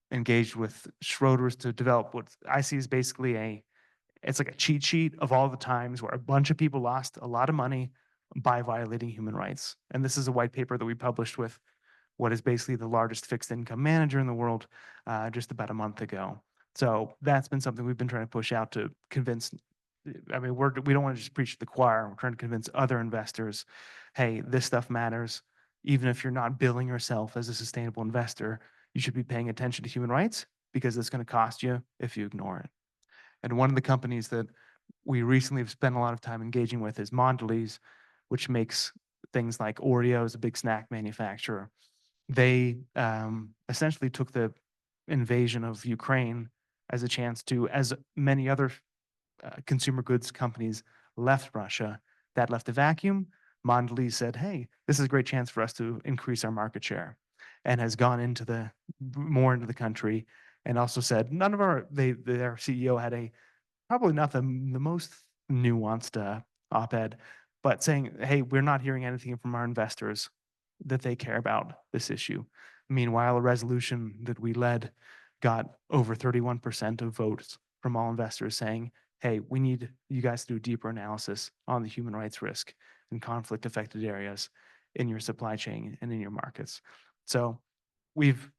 engaged with Schroders to develop what I see as basically it's like a cheat sheet of all the times where a bunch of people lost a lot of money by violating human rights. And this is a white paper that we published with what is basically the largest fixed income manager in the world just about a month ago. So that's been something we've been trying to push out to convince. I mean, we don't want to just preach to the choir. We're trying to convince other investors, hey, this stuff matters. Even if you're not billing yourself as a sustainable investor, you should be paying attention to human rights because it's going to cost you if you ignore it. And one of the companies that we recently have spent a lot of time engaging with is Mondelez, which makes things like Oreos, a big snack manufacturer. They essentially took the invasion of Ukraine as a chance to, as many other consumer goods companies left Russia, that left a vacuum. Mondelez said, hey, this is a great chance for us to increase our market share, and has gone into more into the country, and also said their CEO had probably not the most nuanced op-ed, but saying, hey, we're not hearing anything from our investors that they care about this issue. Meanwhile, a resolution that we led got over 31% of votes from all investors saying, hey, we need you guys to do a deeper analysis on the human rights risk and conflict affected areas in your supply chain and in your markets. So we've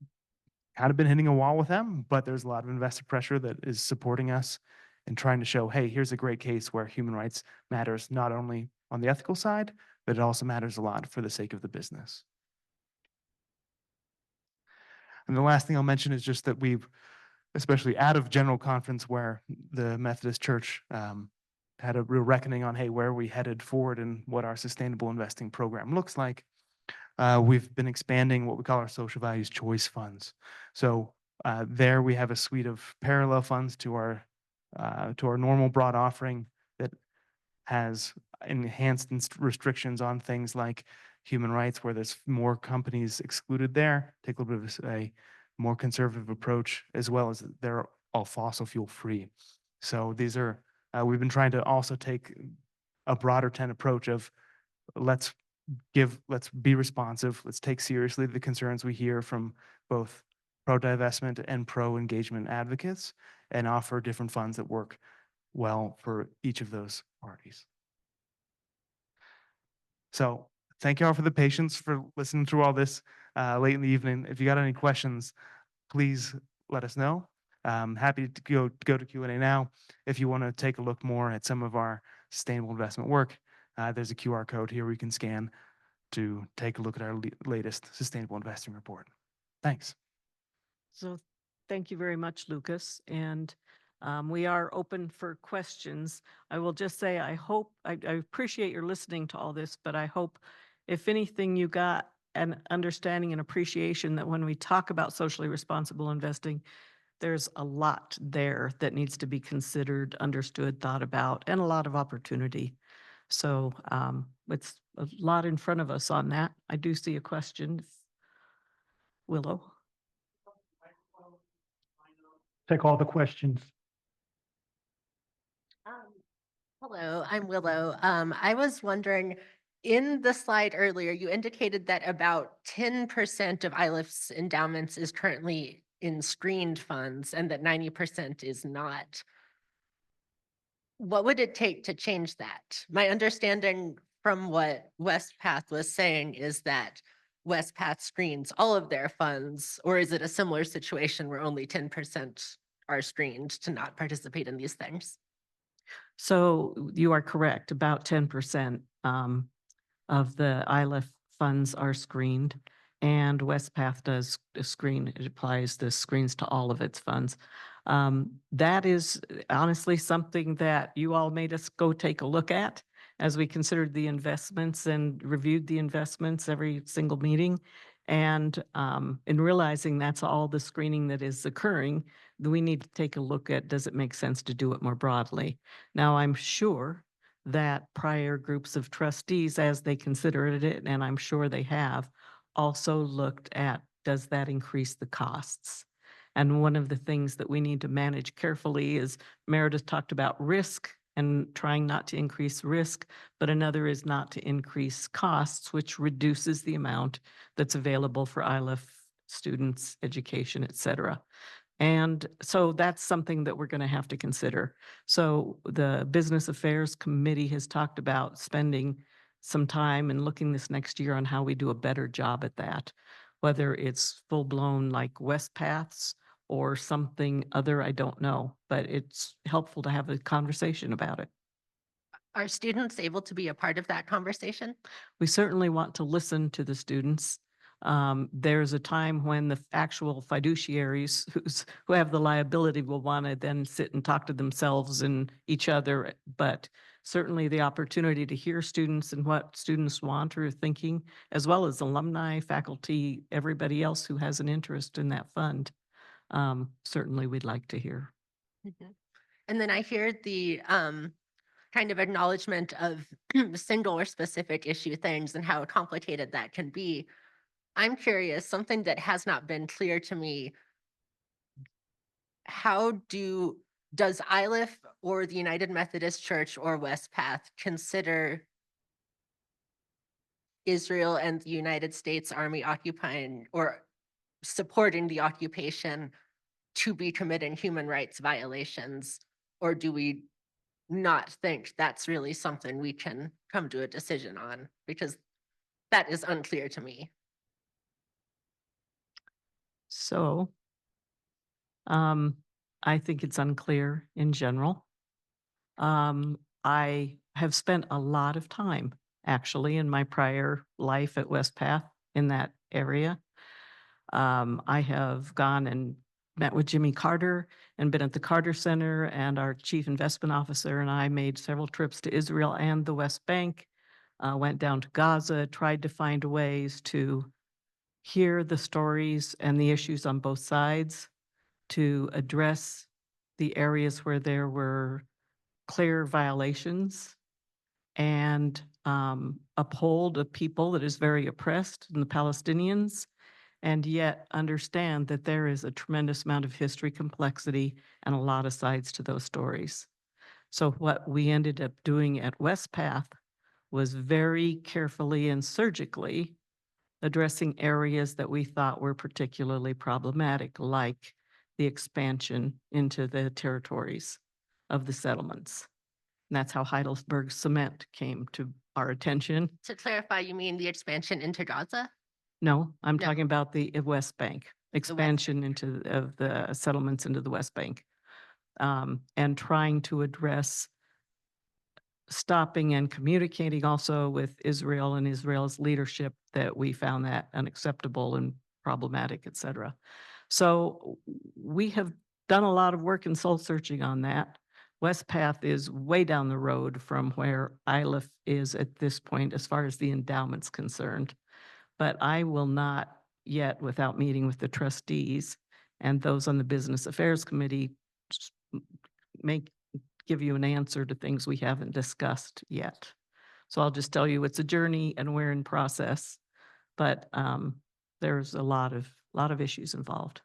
kind of been hitting a wall with them, but there's a lot of investor pressure that is supporting us and trying to show, hey, here's a great case where human rights matters not only on the ethical side, but it also matters a lot for the sake of the business. And the last thing I'll mention is just that we've, especially out of general conference where the Methodist Church had a real reckoning on, hey, where are we headed forward and what our sustainable investing program looks like. We've been expanding what we call our social values choice funds. So there we have a suite of parallel funds to our normal broad offering that has enhanced restrictions on things like human rights, where there's more companies excluded there, take a little bit of a more conservative approach, as well as they're all fossil fuel free. So these are, we've been trying to also take a broader tent approach of let's be responsive, let's take seriously the concerns we hear from both pro-divestment and pro-engagement advocates, and offer different funds that work well for each of those parties. So thank you all for the patience for listening through all this late in the evening. If you got any questions, please let us know. Happy to go to Q&A now. If you want to take a look more at some of our sustainable investment work, there's a QR code here we can scan to take a look at our latest sustainable investing report. Thanks. So thank you very much, Lucas. And we are open for questions. I will just say, I appreciate your listening to all this, but I hope, if anything, you got an understanding and appreciation that when we talk about socially responsible investing, there's a lot there that needs to be considered, understood, thought about, and a lot of opportunity. So it's a lot in front of us on that. I do see a question. Willow. Take all the questions. Hello, I'm Willow. I was wondering, in the slide earlier, you indicated that about 10% of Iliff's endowments is currently in screened funds and that 90% is not. What would it take to change that? My understanding from what Westpath was saying is that Westpath screens all of their funds, or is it a similar situation where only 10% are screened to not participate in these things? So you are correct. About 10% of the Iliff funds are screened, and Westpath does screen. It applies the screens to all of its funds. That is honestly something that you all made us go take a look at as we considered the investments and reviewed the investments every single meeting. And in realizing that's all the screening that is occurring, we need to take a look at, does it make sense to do it more broadly? Now, I'm sure that prior groups of trustees, as they considered it, and I'm sure they have, also looked at, does that increase the costs? And one of the things that we need to manage carefully is Meredith talked about risk and trying not to increase risk, but another is not to increase costs, which reduces the amount that's available for Iliff students, education, et cetera. And so that's something that we're going to have to consider. So the Business Affairs Committee has talked about spending some time and looking this next year on how we do a better job at that, whether it's full-blown like West Paths or something other, I don't know, but it's helpful to have a conversation about it. Are students able to be a part of that conversation? We certainly want to listen to the students. There's a time when the actual fiduciaries who have the liability will want to then sit and talk to themselves and each other. But certainly the opportunity to hear students and what students want or are thinking, as well as alumni, faculty, everybody else who has an interest in that fund, certainly we'd like to hear. Mhm. And then I hear the kind of acknowledgement of single or specific issue things and how complicated that can be. I'm curious, something that has not been clear to me, does Iliff or the United Methodist Church or West Path consider Israel and the United States Army occupying or supporting the occupation to be committing human rights violations? Or do we not think that's really something we can come to a decision on? Because that is unclear to me. So I think it's unclear in general. I have spent a lot of time actually in my prior life at West Path in that area. I have gone and met with Jimmy Carter and been at the Carter Center, and our chief investment officer and I made several trips to Israel and the West Bank, went down to Gaza, tried to find ways to hear the stories and the issues on both sides, to address the areas where there were clear violations and uphold a people that is very oppressed, and the Palestinians, and yet understand that there is a tremendous amount of history complexity and a lot of sides to those stories. So what we ended up doing at West Path was very carefully and surgically addressing areas that we thought were particularly problematic, like the expansion into the territories of the settlements. And that's how Heidelberg Cement came to our attention. To clarify, you mean the expansion into Gaza? No, I'm No. talking about the West Bank, expansion into of the settlements into the West Bank. And trying to address stopping and communicating also with Israel and Israel's leadership that we found that unacceptable and problematic, et cetera. So we have done a lot of work in soul searching on that. West Path is way down the road from where Iliff is at this point as far as the endowment's concerned. But I will not yet, without meeting with the trustees and those on the Business Affairs Committee, give you an answer to things we haven't discussed yet. So I'll just tell you it's a journey and we're in process, but there's a lot of issues involved.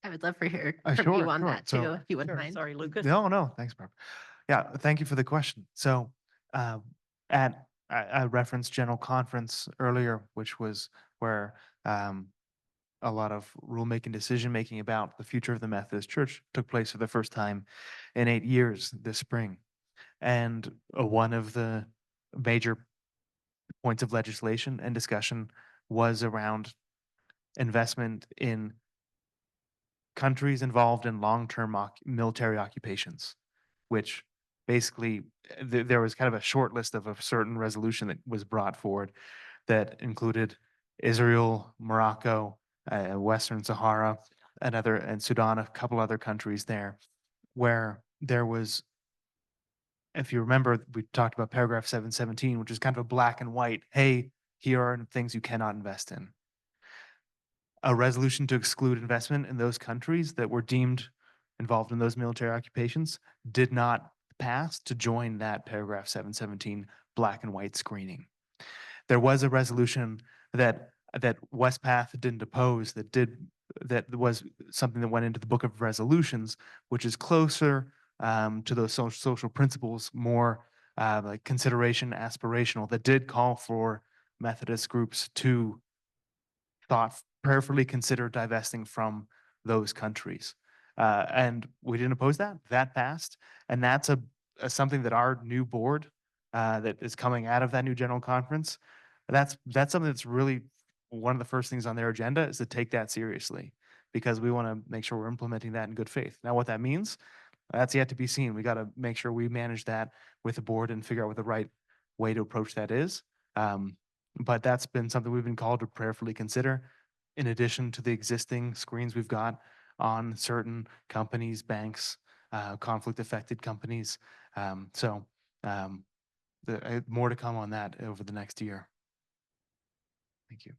I would love for hear Sure, from you on sure. that too, So- if you wouldn't Sure. mind. Sorry, Lucas. No, thanks, Barb. Yeah, thank you for the question. So, I referenced General Conference earlier, which was where a lot of rulemaking, decision-making about the future of the Methodist Church took place for the first time in 8 years this spring. And one of the major points of legislation and discussion was around investment in countries involved in long-term military occupations, which basically there was kind of a short list of a certain resolution that was brought forward that included Israel, Morocco, Western Sahara, and Sudan, a couple other countries there, where there was, if you remember, we talked about paragraph 717, which is kind of a black and white, hey, here are things you cannot invest in. A resolution to exclude investment in those countries that were deemed involved in those military occupations did not pass to join that paragraph 717 black and white screening. There was a resolution that Westpath didn't oppose that was something that went into the book of resolutions, which is closer to those social principles, more like consideration aspirational, that did call for Methodist groups to prayerfully consider divesting from those countries. And we didn't oppose that. That passed. And that's something that our new board that is coming out of that new general conference, that's something that's really one of the first things on their agenda is to take that seriously, because we want to make sure we're implementing that in good faith. Now, what that means, that's yet to be seen. We got to make sure we manage that with the board and figure out what the right way to approach that is. But that's been something we've been called to prayerfully consider, in addition to the existing screens we've got on certain companies, banks, conflict-affected companies. More to come on that over the next year. Thank you.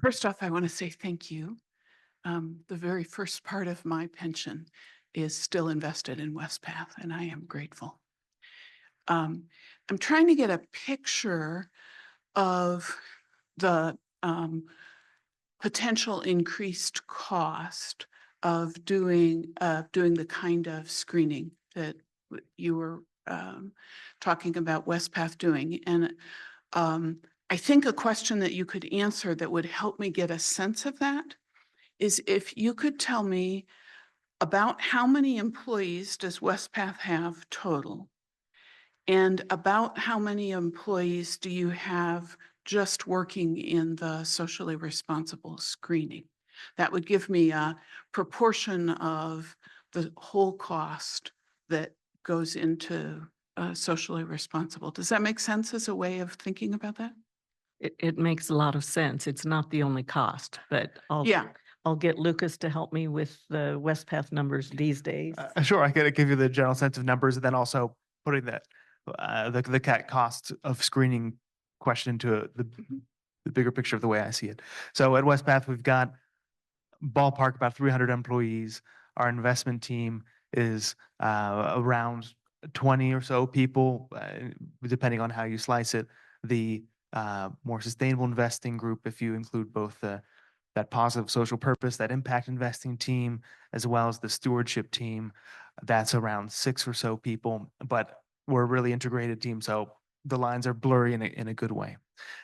First off, I want to say thank you. The very first part of my pension is still invested in Westpath, and I am grateful. I'm trying to get a picture of the potential increased cost of doing the kind of screening that you were talking about Westpath doing. And I think a question that you could answer that would help me get a sense of that is if you could tell me about how many employees does Westpath have total, and about how many employees do you have just working in the socially responsible screening? That would give me a proportion of the whole cost that goes into socially responsible. Does that make sense as a way of thinking about that? It makes a lot of sense. It's not the only cost, but Yeah. I'll get Lucas to help me with the Westpath numbers these days. Sure, I could give you the general sense of numbers, and then also putting that the cost of screening question into the bigger picture of the way I see it. So at Westpath, we've got ballpark about 300 employees. Our investment team is around 20 or so people, depending on how you slice it. The more sustainable investing group, if you include both that positive social purpose, that impact investing team, as well as the stewardship team, that's around 6 or so people. But we're a really integrated team, so the lines are blurry in a good way.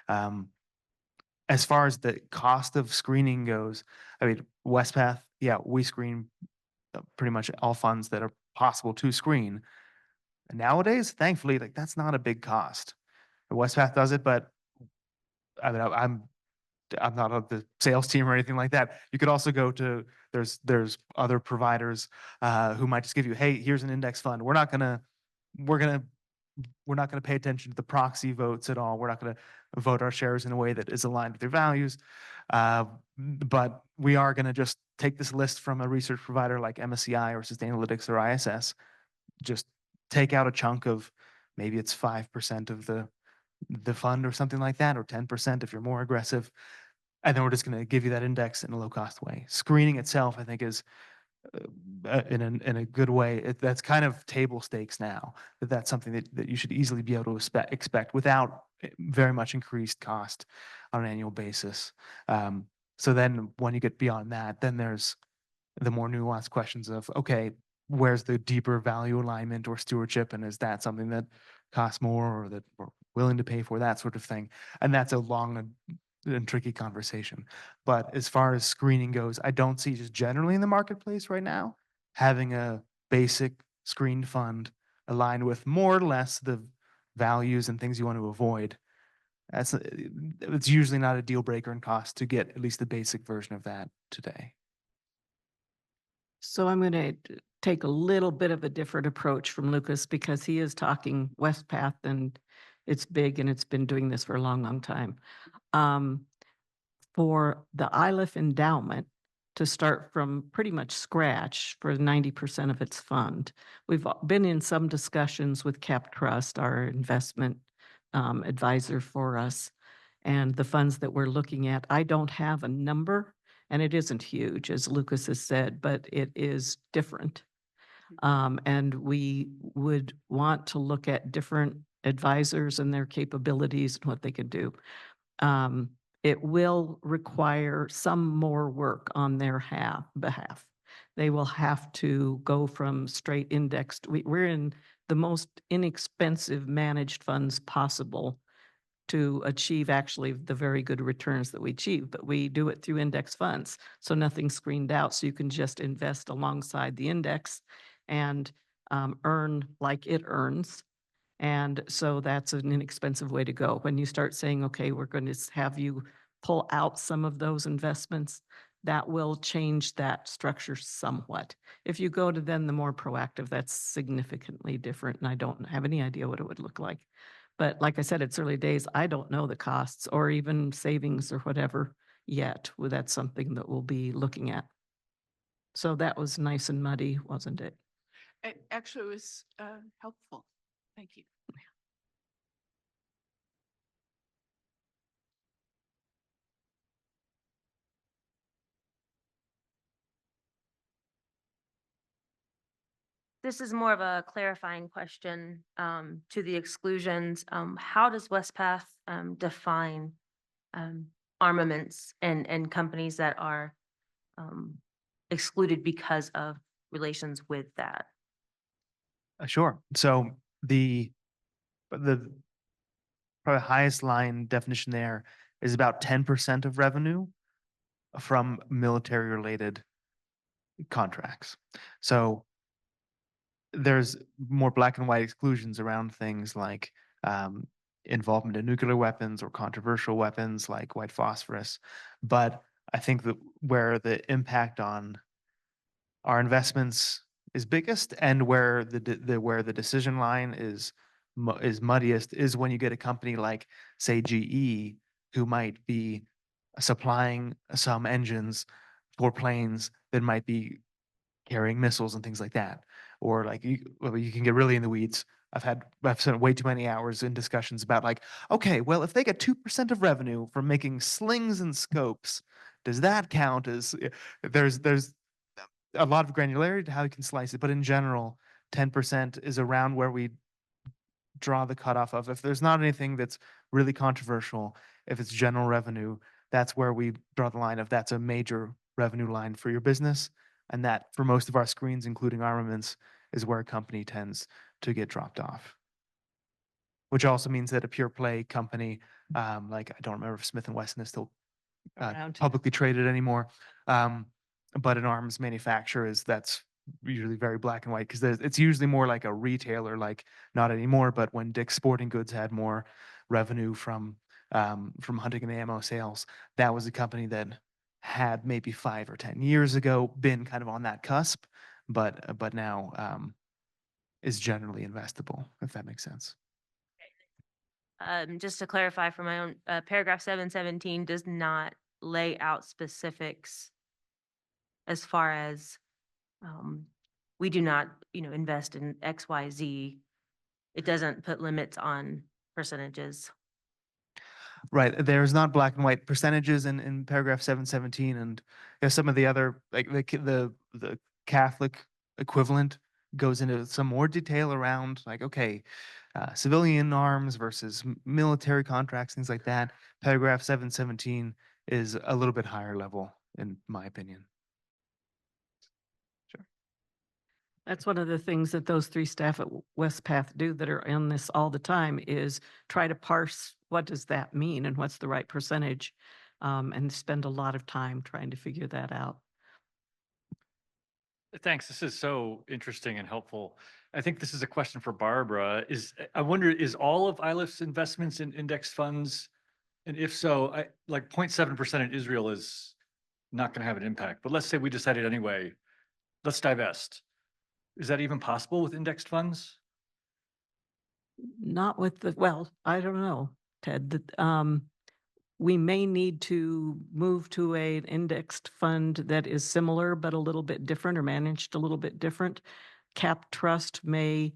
As far as the cost of screening goes, I mean, Westpath, yeah, we screen pretty much all funds that are possible to screen. And nowadays, thankfully, like that's not a big cost. Westpath does it, but I mean, I'm not on the sales team or anything like that. You could also go to there's other providers who might just give you, hey, here's an index fund. We're not gonna pay attention to the proxy votes at all. We're not gonna vote our shares in a way that is aligned with their values. But we are gonna just take this list from a research provider like MSCI or Sustainalytics or ISS, just take out a chunk of maybe it's 5% of the fund or something like that, or 10% if you're more aggressive. And then we're just going to give you that index in a low cost way. Screening itself, I think, is in a good way. That's kind of table stakes now. That's something that you should easily be able to expect without very much increased cost on an annual basis. So then when you get beyond that, then there's the more nuanced questions of, okay, where's the deeper value alignment or stewardship? And is that something that costs more or that we're willing to pay for, that sort of thing? And that's a long and tricky conversation. But as far as screening goes, I don't see just generally in the marketplace right now having a basic screened fund aligned with more or less the values and things you want to avoid. It's usually not a deal breaker in cost to get at least the basic version of that today. So I'm going to take a little bit of a different approach from Lucas, because he is talking Westpath and it's big and it's been doing this for a long, long time. For the Iliff endowment, to start from pretty much scratch for 90% of its fund. We've been in some discussions with Cap Trust, our investment advisor for us, and the funds that we're looking at. I don't have a number, and it isn't huge, as Lucas has said, but it is different. And we would want to look at different advisors and their capabilities and what they can do. It will require some more work on their behalf. They will have to go from straight indexed. We're in the most inexpensive managed funds possible to achieve actually the very good returns that we achieve, but we do it through index funds. So nothing's screened out. So you can just invest alongside the index and earn like it earns. And so that's an inexpensive way to go. When you start saying, okay, we're going to have you pull out some of those investments, that will change that structure somewhat. If you go to then the more proactive, that's significantly different. And I don't have any idea what it would look like. But like I said, it's early days. I don't know the costs or even savings or whatever yet. Well, that's something that we'll be looking at. So that was nice and muddy, wasn't it? It actually was helpful. Thank you. This is more of a clarifying question to the exclusions. How does Westpath define armaments and companies that are excluded because of relations with that? Sure. So the probably highest line definition there is about 10% of revenue from military related contracts. So there's more black and white exclusions around things like involvement in nuclear weapons or controversial weapons like white phosphorus. But I think that where the impact on our investments is biggest and where the decision line is muddiest is when you get a company like, say, GE, who might be supplying some engines for planes that might be carrying missiles and things like that. Or like you can get really in the weeds. I've spent way too many hours in discussions about like, okay, well, if they get 2% of revenue from making slings and scopes, does that count as there's a lot of granularity to how you can slice it, but in general, 10% is around where we draw the cutoff of. If there's not anything that's really controversial, if it's general revenue, that's where we draw the line of that's a major revenue line for your business. And that for most of our screens, including armaments, is where a company tends to get dropped off. Which also means that a pure play company, like I don't remember if Smith & Wesson is still Around. publicly traded anymore, but an arms manufacturer that's usually very black and white because it's usually more like a retailer, like not anymore, but when Dick's Sporting Goods had more revenue from hunting and ammo sales, that was a company that had maybe 5 or 10 years ago been kind of on that cusp, but now is generally investable, if that makes sense. Just to clarify for my own, paragraph 717 does not lay out specifics as far as we do not, invest in XYZ. It doesn't put limits on percentages. Right. There's not black and white percentages in paragraph 717, and some of the other like the Catholic equivalent goes into some more detail around like, okay, civilian arms versus military contracts, things like that. Paragraph 717 is a little bit higher level, in my opinion. Sure. That's one of the things that those 3 staff at Westpath do that are on this all the time is try to parse what does that mean and what's the right percentage, and spend a lot of time trying to figure that out. Thanks. This is so interesting and helpful. I think this is a question for Barbara. I wonder, is all of Iliff's investments in index funds? And if so, like 0.7% in Israel is not going to have an impact. But let's say we decided anyway, let's divest. Is that even possible with indexed funds? Not with well, I don't know, Ted. we may need to move to an indexed fund that is similar but a little bit different or managed a little bit different. Cap Trust may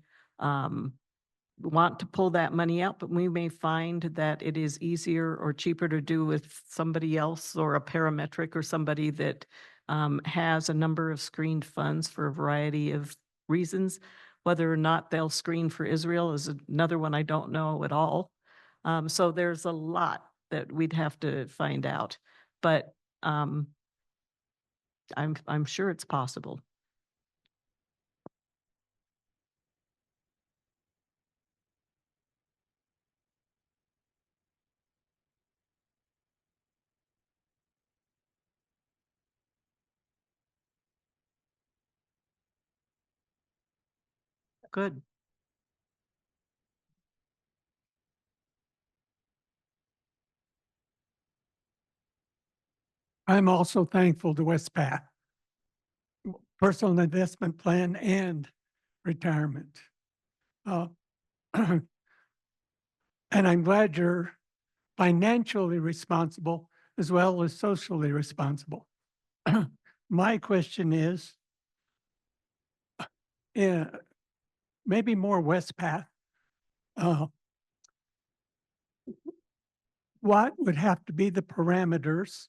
want to pull that money out, but we may find that it is easier or cheaper to do with somebody else or a parametric or somebody that has a number of screened funds for a variety of reasons. Whether or not they'll screen for Israel is another one I don't know at all. So there's a lot that we'd have to find out, but I'm sure it's possible. Good. I'm also thankful to Westpath, personal investment plan and retirement. And I'm glad you're financially responsible as well as socially responsible. My question is, maybe more Westpath. What would have to be the parameters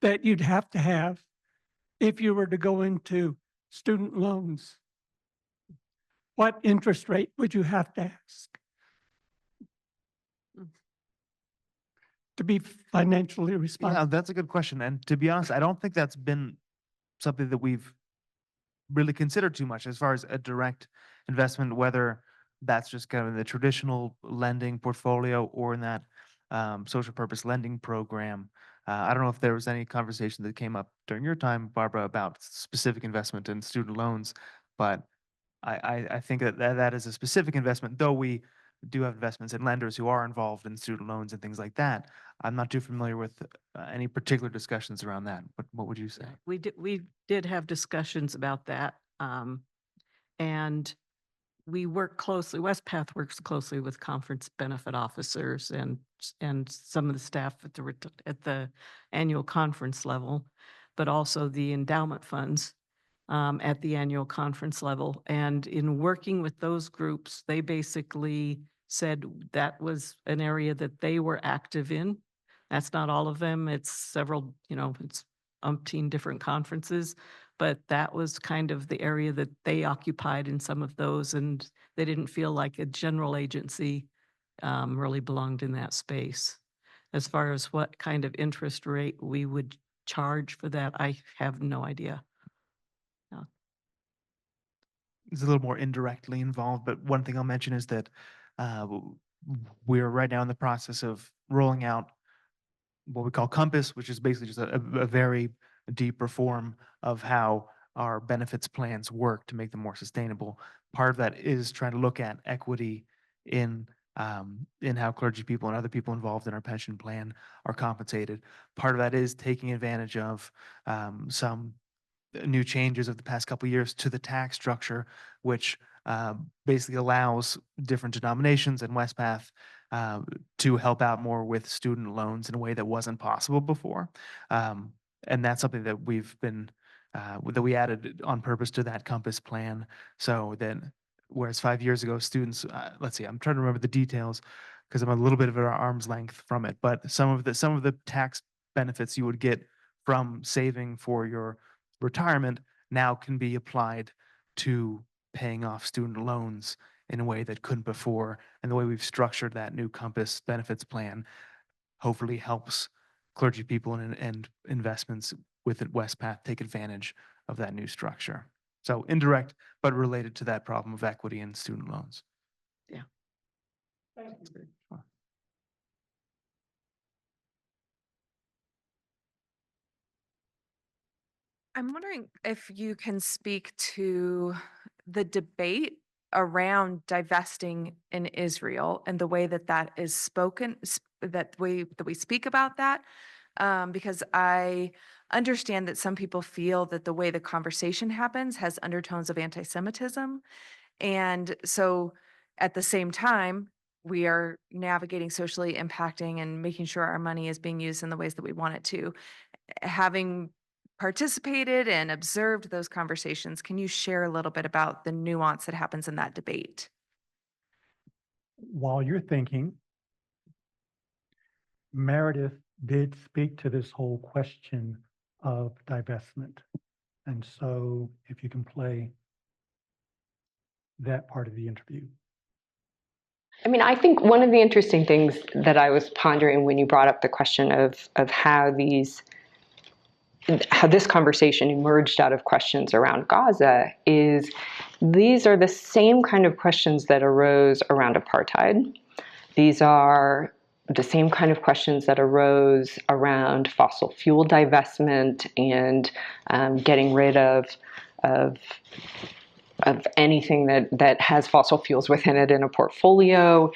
that you'd have to have if you were to go into student loans? What interest rate would you have to ask to be financially Yeah, responsible? that's a good question. And to be honest, I don't think that's been something that we've really considered too much as far as a direct investment, whether that's just kind of in the traditional lending portfolio or in that social purpose lending program. I don't know if there was any conversation that came up during your time, Barbara, about specific investment in student loans, but I think that is a specific investment, though we do have investments in lenders who are involved in student loans and things like that. I'm not too familiar with any particular discussions around that, but what would you say? We did have discussions about that. And we work closely, Westpath works closely with conference benefit officers and some of the staff at the annual conference level, but also the endowment funds at the annual conference level. And in working with those groups, they basically said that was an area that they were active in. That's not all of them. It's several, it's umpteen different conferences, but that was kind of the area that they occupied in some of those, and they didn't feel like a general agency really belonged in that space. As far as what kind of interest rate we would charge for that, I have no idea. It's a little more indirectly involved, but one thing I'll mention is that we're right now in the process of rolling out what we call Compass, which is basically just a very deep reform of how our benefits plans work to make them more sustainable. Part of that is trying to look at equity in how clergy people and other people involved in our pension plan are compensated. Part of that is taking advantage of some new changes of the past couple of years to the tax structure, which basically allows different denominations and Westpath to help out more with student loans in a way that wasn't possible before. And that's something that we've been, that we added on purpose to that Compass plan. So then, whereas 5 years ago, students, let's see, I'm trying to remember the details because I'm a little bit of an arm's length from it, but some of the tax benefits you would get from saving for your retirement now can be applied to paying off student loans in a way that couldn't before. And the way we've structured that new Compass benefits plan hopefully helps clergy people and investments with Westpath take advantage of that new structure. So indirect, but related to that problem of equity in student loans. Yeah. Sure. I'm wondering if you can speak to the debate around divesting in Israel and the way that that is spoken, that we speak about that, because I understand that some people feel that the way the conversation happens has undertones of anti-Semitism, and so at the same time, we are navigating socially impacting and making sure our money is being used in the ways that we want it to. Having participated and observed those conversations, can you share a little bit about the nuance that happens in that debate? While you're thinking, Meredith did speak to this whole question of divestment. And so if you can play that part of the interview. I mean, I think one of the interesting things that I was pondering when you brought up the question of how this conversation emerged out of questions around Gaza is these are the same kind of questions that arose around apartheid. These are the same kind of questions that arose around fossil fuel divestment and getting rid of anything that has fossil fuels within it in a portfolio.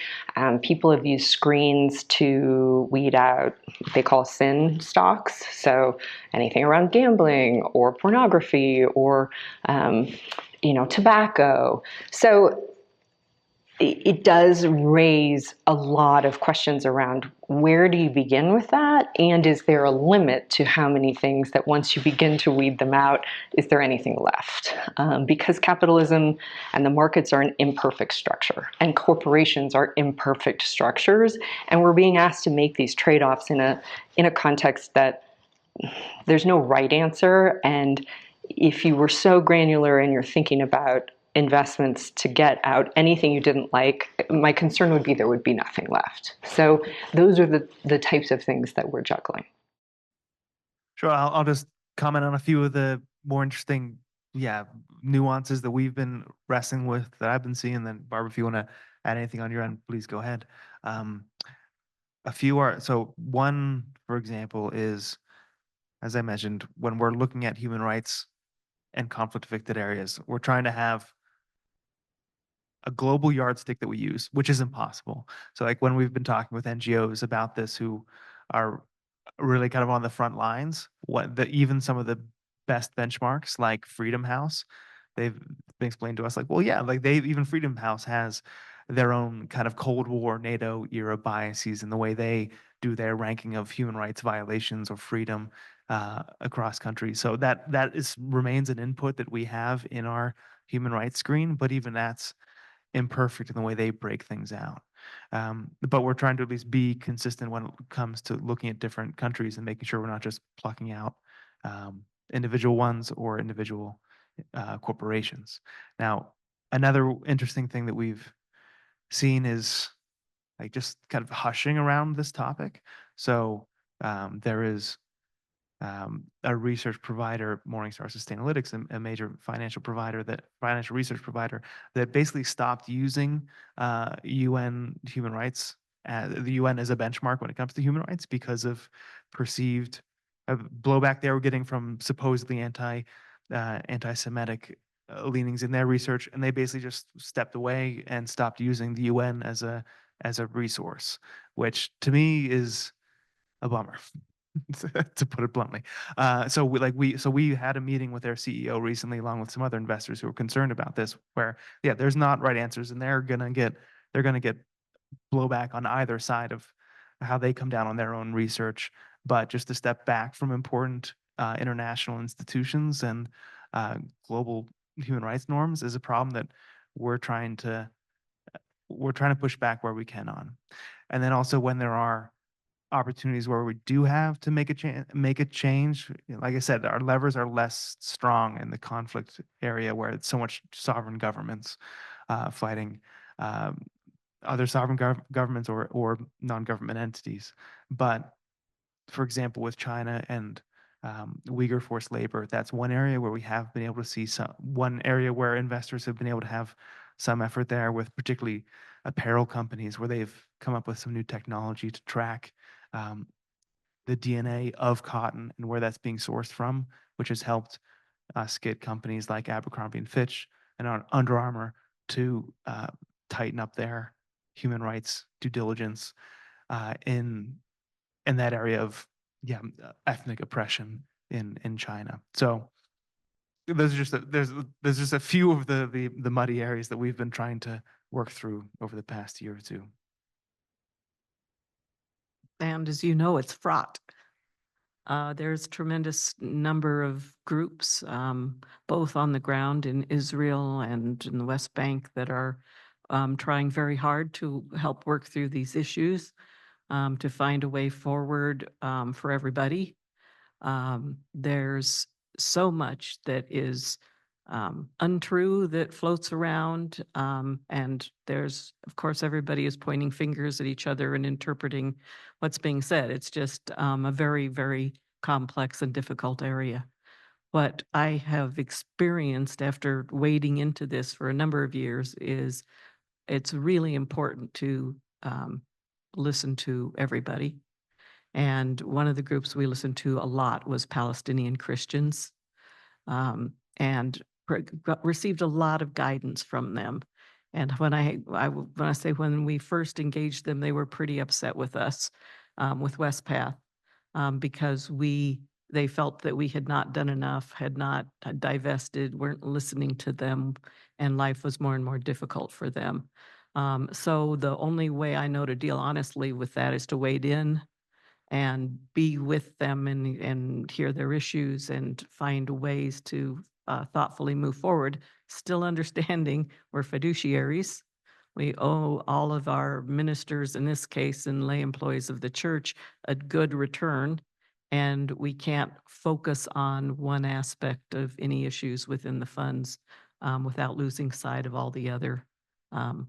People have used screens to weed out what they call sin stocks. So anything around gambling or pornography or tobacco. So it does raise a lot of questions around where do you begin with that? And is there a limit to how many things that once you begin to weed them out, is there anything left? Because capitalism and the markets are an imperfect structure and corporations are imperfect structures. And we're being asked to make these trade-offs in a context that there's no right answer. And if you were so granular and you're thinking about investments to get out anything you didn't like, my concern would be there would be nothing left. So those are the types of things that we're juggling. Sure, I'll just comment on a few of the more interesting, nuances that we've been wrestling with that I've been seeing. Then Barbara, if you want to add anything on your end, please go ahead. A few are, so one, for example, is, as I mentioned, when we're looking at human rights and conflict affected areas, we're trying to have a global yardstick that we use, which is impossible. So like when we've been talking with NGOs about this who are really kind of on the front lines, even some of the best benchmarks like Freedom House, they've been explained to us like, well, yeah, like even Freedom House has their own kind of Cold War NATO era biases in the way they do their ranking of human rights violations or freedom across countries. So that remains an input that we have in our human rights screen, but even that's imperfect in the way they break things out. But we're trying to at least be consistent when it comes to looking at different countries and making sure we're not just plucking out individual ones or individual corporations. Now, another interesting thing that we've seen is like just kind of hushing around this topic. So there is a research provider, Morningstar Sustainalytics, a major financial research provider that basically stopped using UN human rights, the UN as a benchmark when it comes to human rights because of perceived blowback they were getting from supposedly anti-Semitic leanings in their research, and they basically just stepped away and stopped using the UN as a resource, which to me is a bummer. To put it bluntly. So we had a meeting with their CEO recently, along with some other investors who were concerned about this, where there's not right answers, and they're gonna get blowback on either side of how they come down on their own research. But just to step back from important international institutions and global human rights norms is a problem that we're trying to push back where we can on. And then also when there are opportunities where we do have to make a change. Like I said, our levers are less strong in the conflict area where it's so much sovereign governments fighting other sovereign governments or non-government entities. But for example, with China and Uyghur forced labor, that's one area where we have been able to see one area where investors have been able to have some effort there, with particularly apparel companies where they've come up with some new technology to track the DNA of cotton and where that's being sourced from, which has helped us get companies like Abercrombie and Fitch and Under Armour to tighten up their human rights due diligence in that area of ethnic oppression in China. So those are there's just a few of the muddy areas that we've been trying to work through over the past year or two. and as you know, it's fraught. There's tremendous number of groups, both on the ground in Israel and in the West Bank, that are trying very hard to help work through these issues, to find a way forward for everybody. There's so much that is untrue that floats around. And there's, of course, everybody is pointing fingers at each other and interpreting what's being said. It's just a very, very complex and difficult area. What I have experienced after wading into this for a number of years is it's really important to listen to everybody. And one of the groups we listened to a lot was Palestinian Christians, and received a lot of guidance from them. And when I say when we first engaged them, they were pretty upset with us, with Westpath, because they felt that we had not done enough, had not divested, weren't listening to them, and life was more and more difficult for them. So the only way I know to deal honestly with that is to wade in and be with them and hear their issues and find ways to thoughtfully move forward, still understanding we're fiduciaries. We owe all of our ministers, in this case, and lay employees of the church, a good return. And we can't focus on one aspect of any issues within the funds without losing sight of all the other um,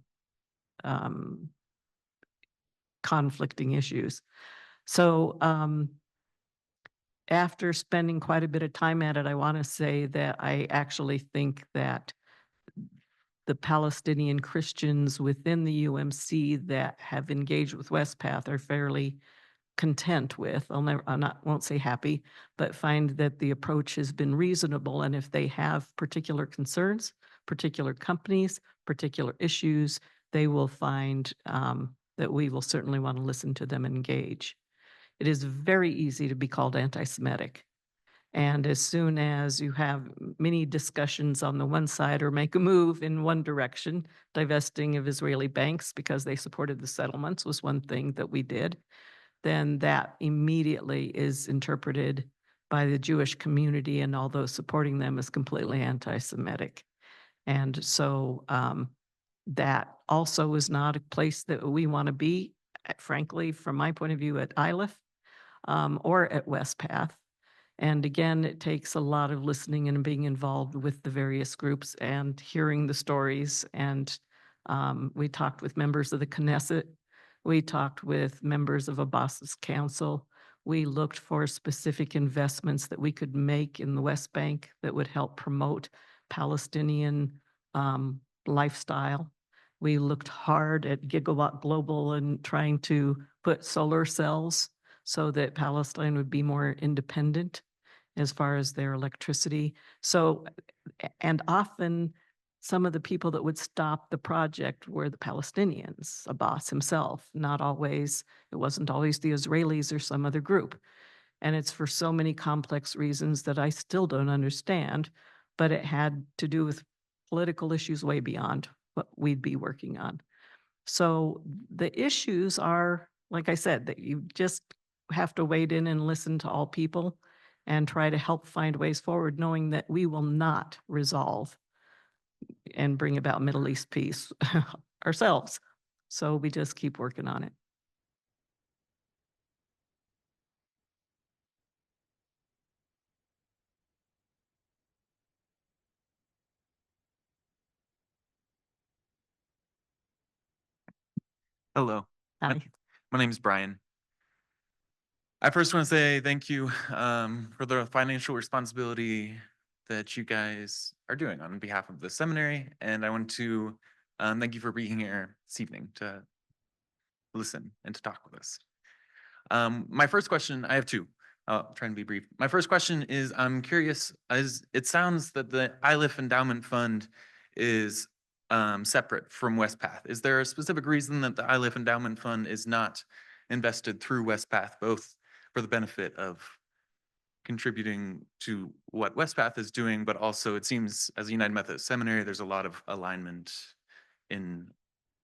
conflicting issues. So after spending quite a bit of time at it, I want to say that I actually think that the Palestinian Christians within the UMC that have engaged with Westpath are fairly content with, won't say happy, but find that the approach has been reasonable. And if they have particular concerns, particular companies, particular issues, they will find that we will certainly want to listen to them and engage. It is very easy to be called anti-Semitic. And as soon as you have many discussions on the one side or make a move in one direction, divesting of Israeli banks because they supported the settlements was one thing that we did, then that immediately is interpreted by the Jewish community and all those supporting them as completely anti-Semitic. And so that also is not a place that we want to be, frankly, from my point of view, at Iliff or at Westpath. And again, it takes a lot of listening and being involved with the various groups and hearing the stories. And we talked with members of the Knesset. We talked with members of Abbas's council. We looked for specific investments that we could make in the West Bank that would help promote Palestinian lifestyle. We looked hard at Gigawatt Global and trying to put solar cells so that Palestine would be more independent as far as their electricity. So, and often some of the people that would stop the project were the Palestinians, Abbas himself, not always. It wasn't always the Israelis or some other group. And it's for so many complex reasons that I still don't understand, but it had to do with political issues way beyond what we'd be working on. So the issues are, like I said, that you just have to wade in and listen to all people and try to help find ways forward, knowing that we will not resolve and bring about Middle East peace ourselves. So we just keep working on it. Hello, Hi. my name is Brian. I first want to say thank you for the financial responsibility that you guys are doing on behalf of the seminary. And I want to thank you for being here this evening to listen and to talk with us. My first question, I have two. I'll try and be brief. My first question is, I'm curious, as it sounds that the Iliff Endowment Fund is separate from Westpath. Is there a specific reason that the Iliff Endowment Fund is not invested through Westpath, both for the benefit of contributing to what Westpath is doing, but also it seems as a United Methodist Seminary, there's a lot of alignment in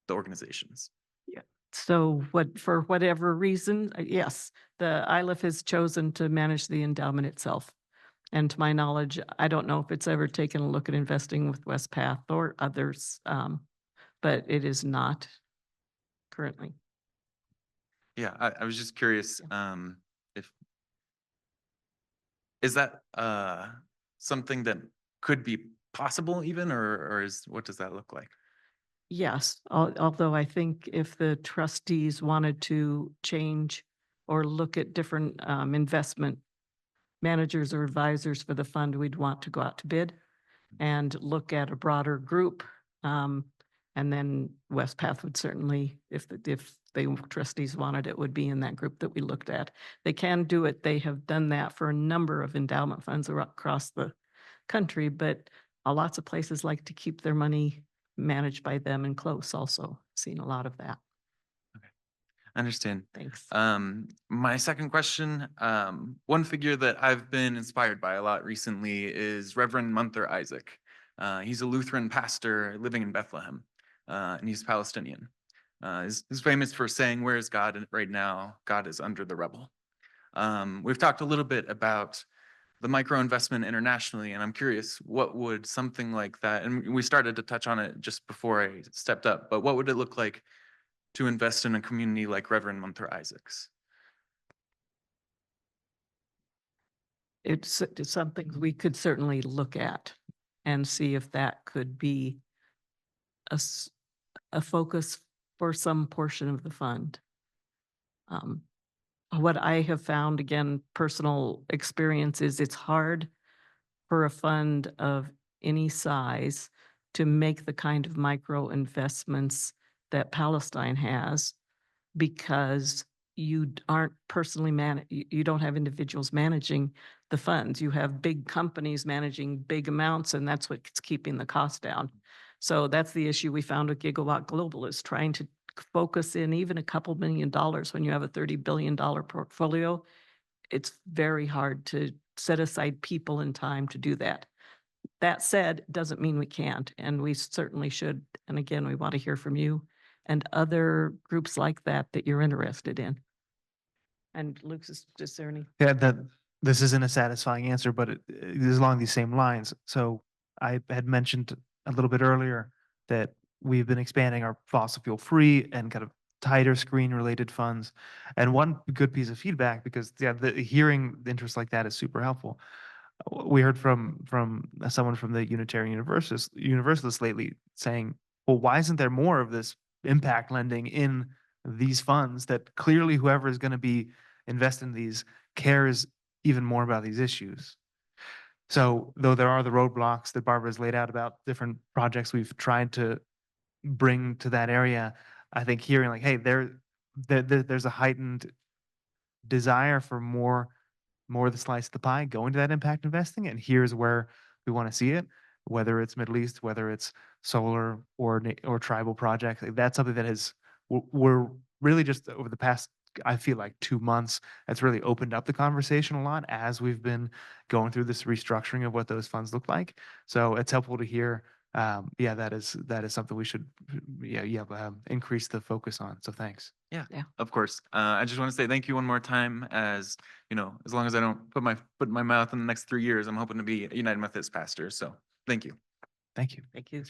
the organizations? Yeah. So for whatever reason, yes, the Iliff has chosen to manage the endowment itself. And to my knowledge, I don't know if it's ever taken a look at investing with Westpath or others, but it is not currently. Yeah, I was just curious, if, is that, something that could be possible even, or what does that look like? Yes, although I think if the trustees wanted to change or look at different investment managers or advisors for the fund, we'd want to go out to bid and look at a broader group. And then Westpath would certainly, if the trustees wanted it, would be in that group that we looked at. They can do it. They have done that for a number of endowment funds across the country, but lots of places like to keep their money managed by them and close also. Seen a lot of that. Understand. Thanks. My second question, one figure that I've been inspired by a lot recently is Reverend Munther Isaac. He's a Lutheran pastor living in Bethlehem, and he's Palestinian. He's famous for saying, "Where is God right now? God is under the rubble." We've talked a little bit about the micro investment internationally, and I'm curious, what would something like that, and we started to touch on it just before I stepped up, but what would it look like to invest in a community like Reverend Munther Isaac's? It's something we could certainly look at and see if that could be a focus for some portion of the fund. What I have found, again, personal experience, is it's hard for a fund of any size to make the kind of micro investments that Palestine has, because you aren't personally you don't have individuals managing the funds. You have big companies managing big amounts, and that's what's keeping the cost down. So that's the issue we found with Gigawatt Global, is trying to focus in even a couple $1 million when you have a $30 billion portfolio. It's very hard to set aside people and time to do that. That said, doesn't mean we can't, and we certainly should. And again, we want to hear from you and other groups like that you're interested in. And Luke, is there any? Yeah, that this isn't a satisfying answer, but it is along these same lines. So I had mentioned a little bit earlier that we've been expanding our fossil fuel free and kind of tighter screen related funds. And one good piece of feedback, because hearing interest like that is super helpful. We heard from someone from the Unitarian Universalists lately saying, well, why isn't there more of this impact lending in these funds, that clearly whoever is going to be investing in these cares even more about these issues? So though there are the roadblocks that Barbara has laid out about different projects we've tried to bring to that area, I think hearing like, hey, there's a heightened desire for more of the slice of the pie going to that impact investing, and here's where we want to see it, whether it's Middle East, whether it's solar or tribal projects. That's something that we're really just over the past, I feel like 2 months, that's really opened up the conversation a lot as we've been going through this restructuring of what those funds look like. So it's helpful to hear. That is something we should increase the focus on. So thanks. Yeah, of course. I just want to say thank you one more time. As you know, as long as I don't put my foot in my mouth in the next 3 years, I'm hoping to be a United Methodist pastor. So thank you. Thank you. Thank you.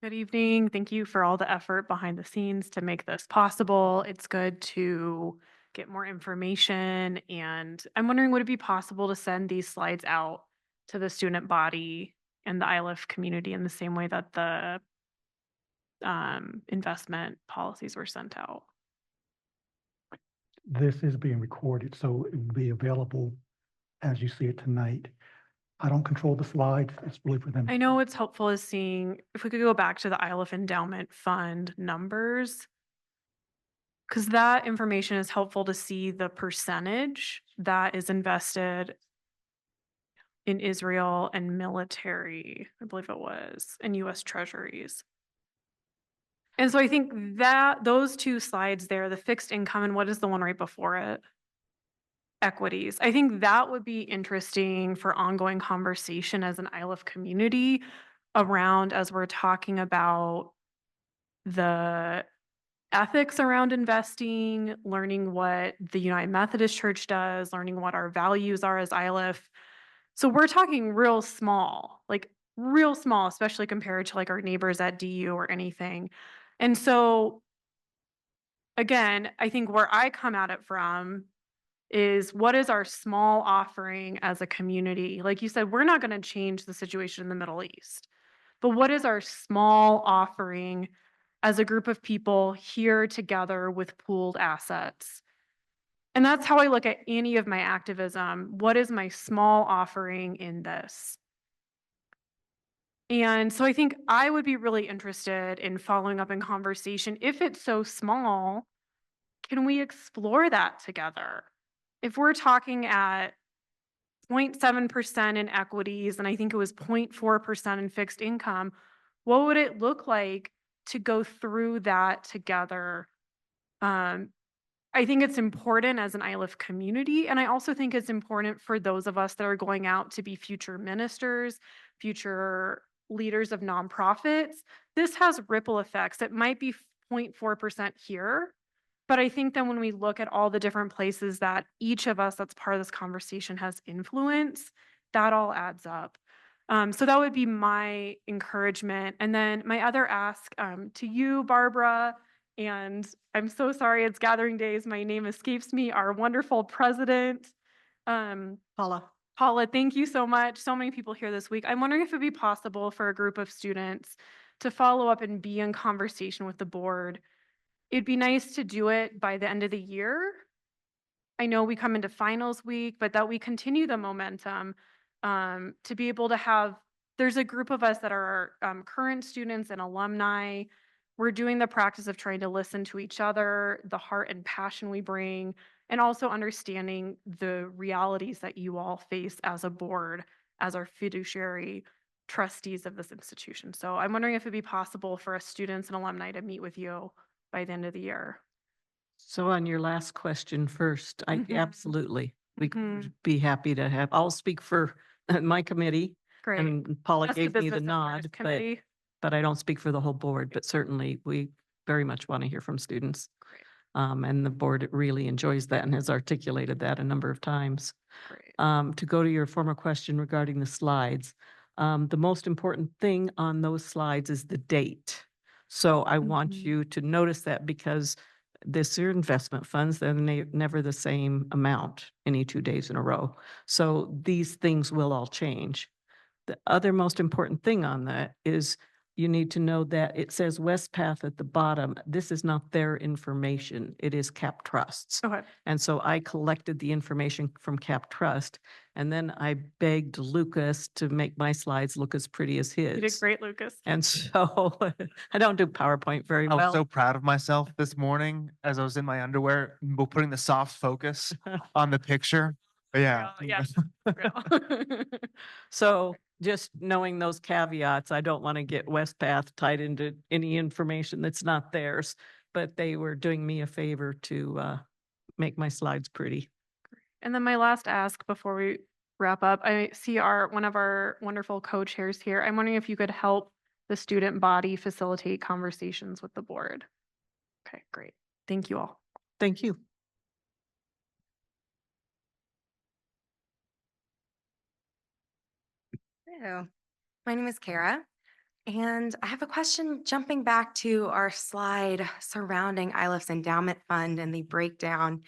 Good evening. Thank you for all the effort behind the scenes to make this possible. It's good to get more information, and I'm wondering, would it be possible to send these slides out to the student body and the Iliff community in the same way that the investment policies were sent out? This is being recorded, so it will be available as you see it tonight. I don't control the slides. It's really for them. I know what's helpful is seeing, if we could go back to the Iliff Endowment Fund numbers, because that information is helpful to see the percentage that is invested in Israel and military, I believe it was, and US treasuries. And so I think that those two slides there, the fixed income and what is the one right before it? Equities. I think that would be interesting for ongoing conversation as an Iliff community around, as we're talking about the ethics around investing, learning what the United Methodist Church does, learning what our values are as Iliff. So we're talking real small, like real small, especially compared to like our neighbors at DU or anything. And so again, I think where I come at it from is what is our small offering as a community? Like you said, we're not going to change the situation in the Middle East, but what is our small offering as a group of people here together with pooled assets? And that's how I look at any of my activism. What is my small offering in this? And so I think I would be really interested in following up in conversation. If it's so small, can we explore that together? If we're talking at 0.7% in equities, and I think it was 0.4% in fixed income, what would it look like to go through that together? I think it's important as an Iliff community, and I also think it's important for those of us that are going out to be future ministers, future leaders of nonprofits. This has ripple effects. It might be 0.4% here, but I think that when we look at all the different places that each of us that's part of this conversation has influence, that all adds up. So that would be my encouragement. And then my other ask to you, Barbara, and I'm so sorry it's gathering days. My name escapes me, our wonderful president. Paula, thank you so much. So many people here this week. I'm wondering if it'd be possible for a group of students to follow up and be in conversation with the board. It'd be nice to do it by the end of the year. I know we come into finals week, but that we continue the momentum to be able to have, there's a group of us that are current students and alumni. We're doing the practice of trying to listen to each other, the heart and passion we bring, and also understanding the realities that you all face as a board, as our fiduciary trustees of this institution. So I'm wondering if it'd be possible for us students and alumni to meet with you by the end of the year. So on your last question first, I Mhm. absolutely, we Mhm. could be happy to have, I'll speak for my committee. Great. And Paula That's the gave me the Business Affairs nod, Committee. but I don't speak for the whole board, but certainly we very much want to hear from students. Great. And the board really enjoys that and has articulated that a number of times. Great. To go to your former question regarding the slides, the most important thing on those slides is the date. So I want Mhm. you to notice that because this are investment funds, they're never the same amount any 2 days in a row. So these things will all change. The other most important thing on that is you need to know that it says West Path at the bottom. This is not their information. It is Cap Trust's. Okay. And so I collected the information from Cap Trust, and then I begged Lucas to make my slides look as pretty as his. You did great, Lucas. And so I don't do PowerPoint very I was well. so proud of myself this morning as I was in my underwear, putting the soft focus on the picture. But yeah. Yeah. So just knowing those caveats, I don't want to get West Path tied into any information that's not theirs, but they were doing me a favor to make my slides pretty. And then my last ask before we wrap up, I see one of our wonderful co-chairs here. I'm wondering if you could help the student body facilitate conversations with the board. Okay, great. Thank you all. Thank you. Hello, my name is Kara, and I have a question jumping back to our slide surrounding Iliff's endowment fund and the breakdown.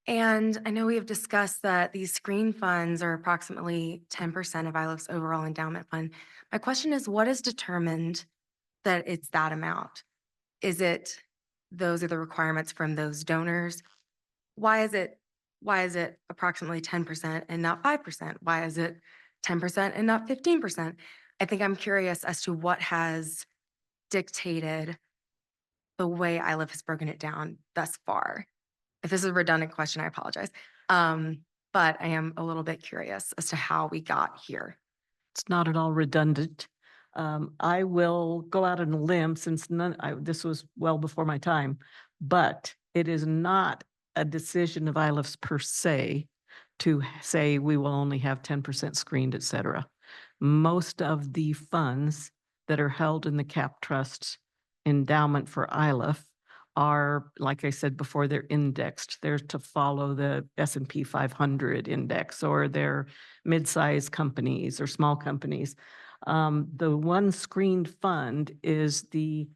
And I know we have discussed that these screen funds are approximately 10% of Iliff's overall endowment fund. My question is, what is determined that it's that amount? Is it those are the requirements from those donors? Why is it approximately 10% and not 5%? Why is it 10% and not 15%? I think I'm curious as to what has dictated the way Iliff has broken it down thus far. If this is a redundant question, I apologize. But I am a little bit curious as to how we got here. It's not at all redundant. I will go out on a limb since this was well before my time, but it is not a decision of Iliff's per se to say we will only have 10% screened, et cetera. Most of the funds that are held in the Cap Trust endowment for Iliff are, like I said before, they're indexed. They're to follow the S&P 500 index, or they're mid-sized companies or small companies. The one screened fund is the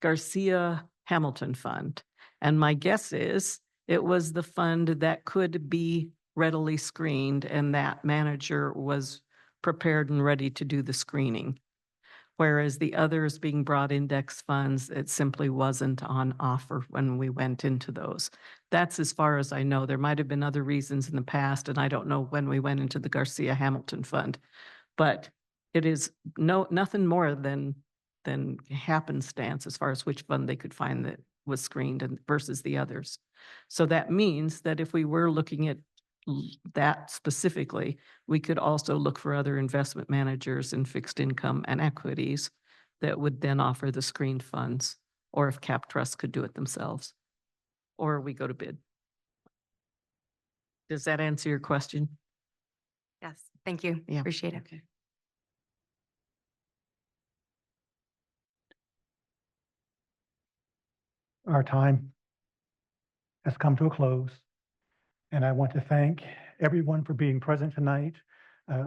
Garcia Hamilton Fund. And my guess is it was the fund that could be readily screened, and that manager was prepared and ready to do the screening. Whereas the others being broad index funds, it simply wasn't on offer when we went into those. That's as far as I know. There might have been other reasons in the past, and I don't know when we went into the Garcia Hamilton Fund. But it is nothing more than happenstance as far as which fund they could find that was screened and versus the others. So that means that if we were looking at that specifically, we could also look for other investment managers in fixed income and equities that would then offer the screened funds, or if Cap Trust could do it themselves, or we go to bid. Does that answer your question? Yes, thank you. Yeah. Appreciate it. Okay. Our time has come to a close, and I want to thank everyone for being present tonight,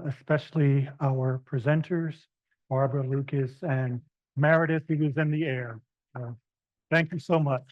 especially our presenters, Barbara, Lucas, and Meredith, who was in the air. Thank you so much.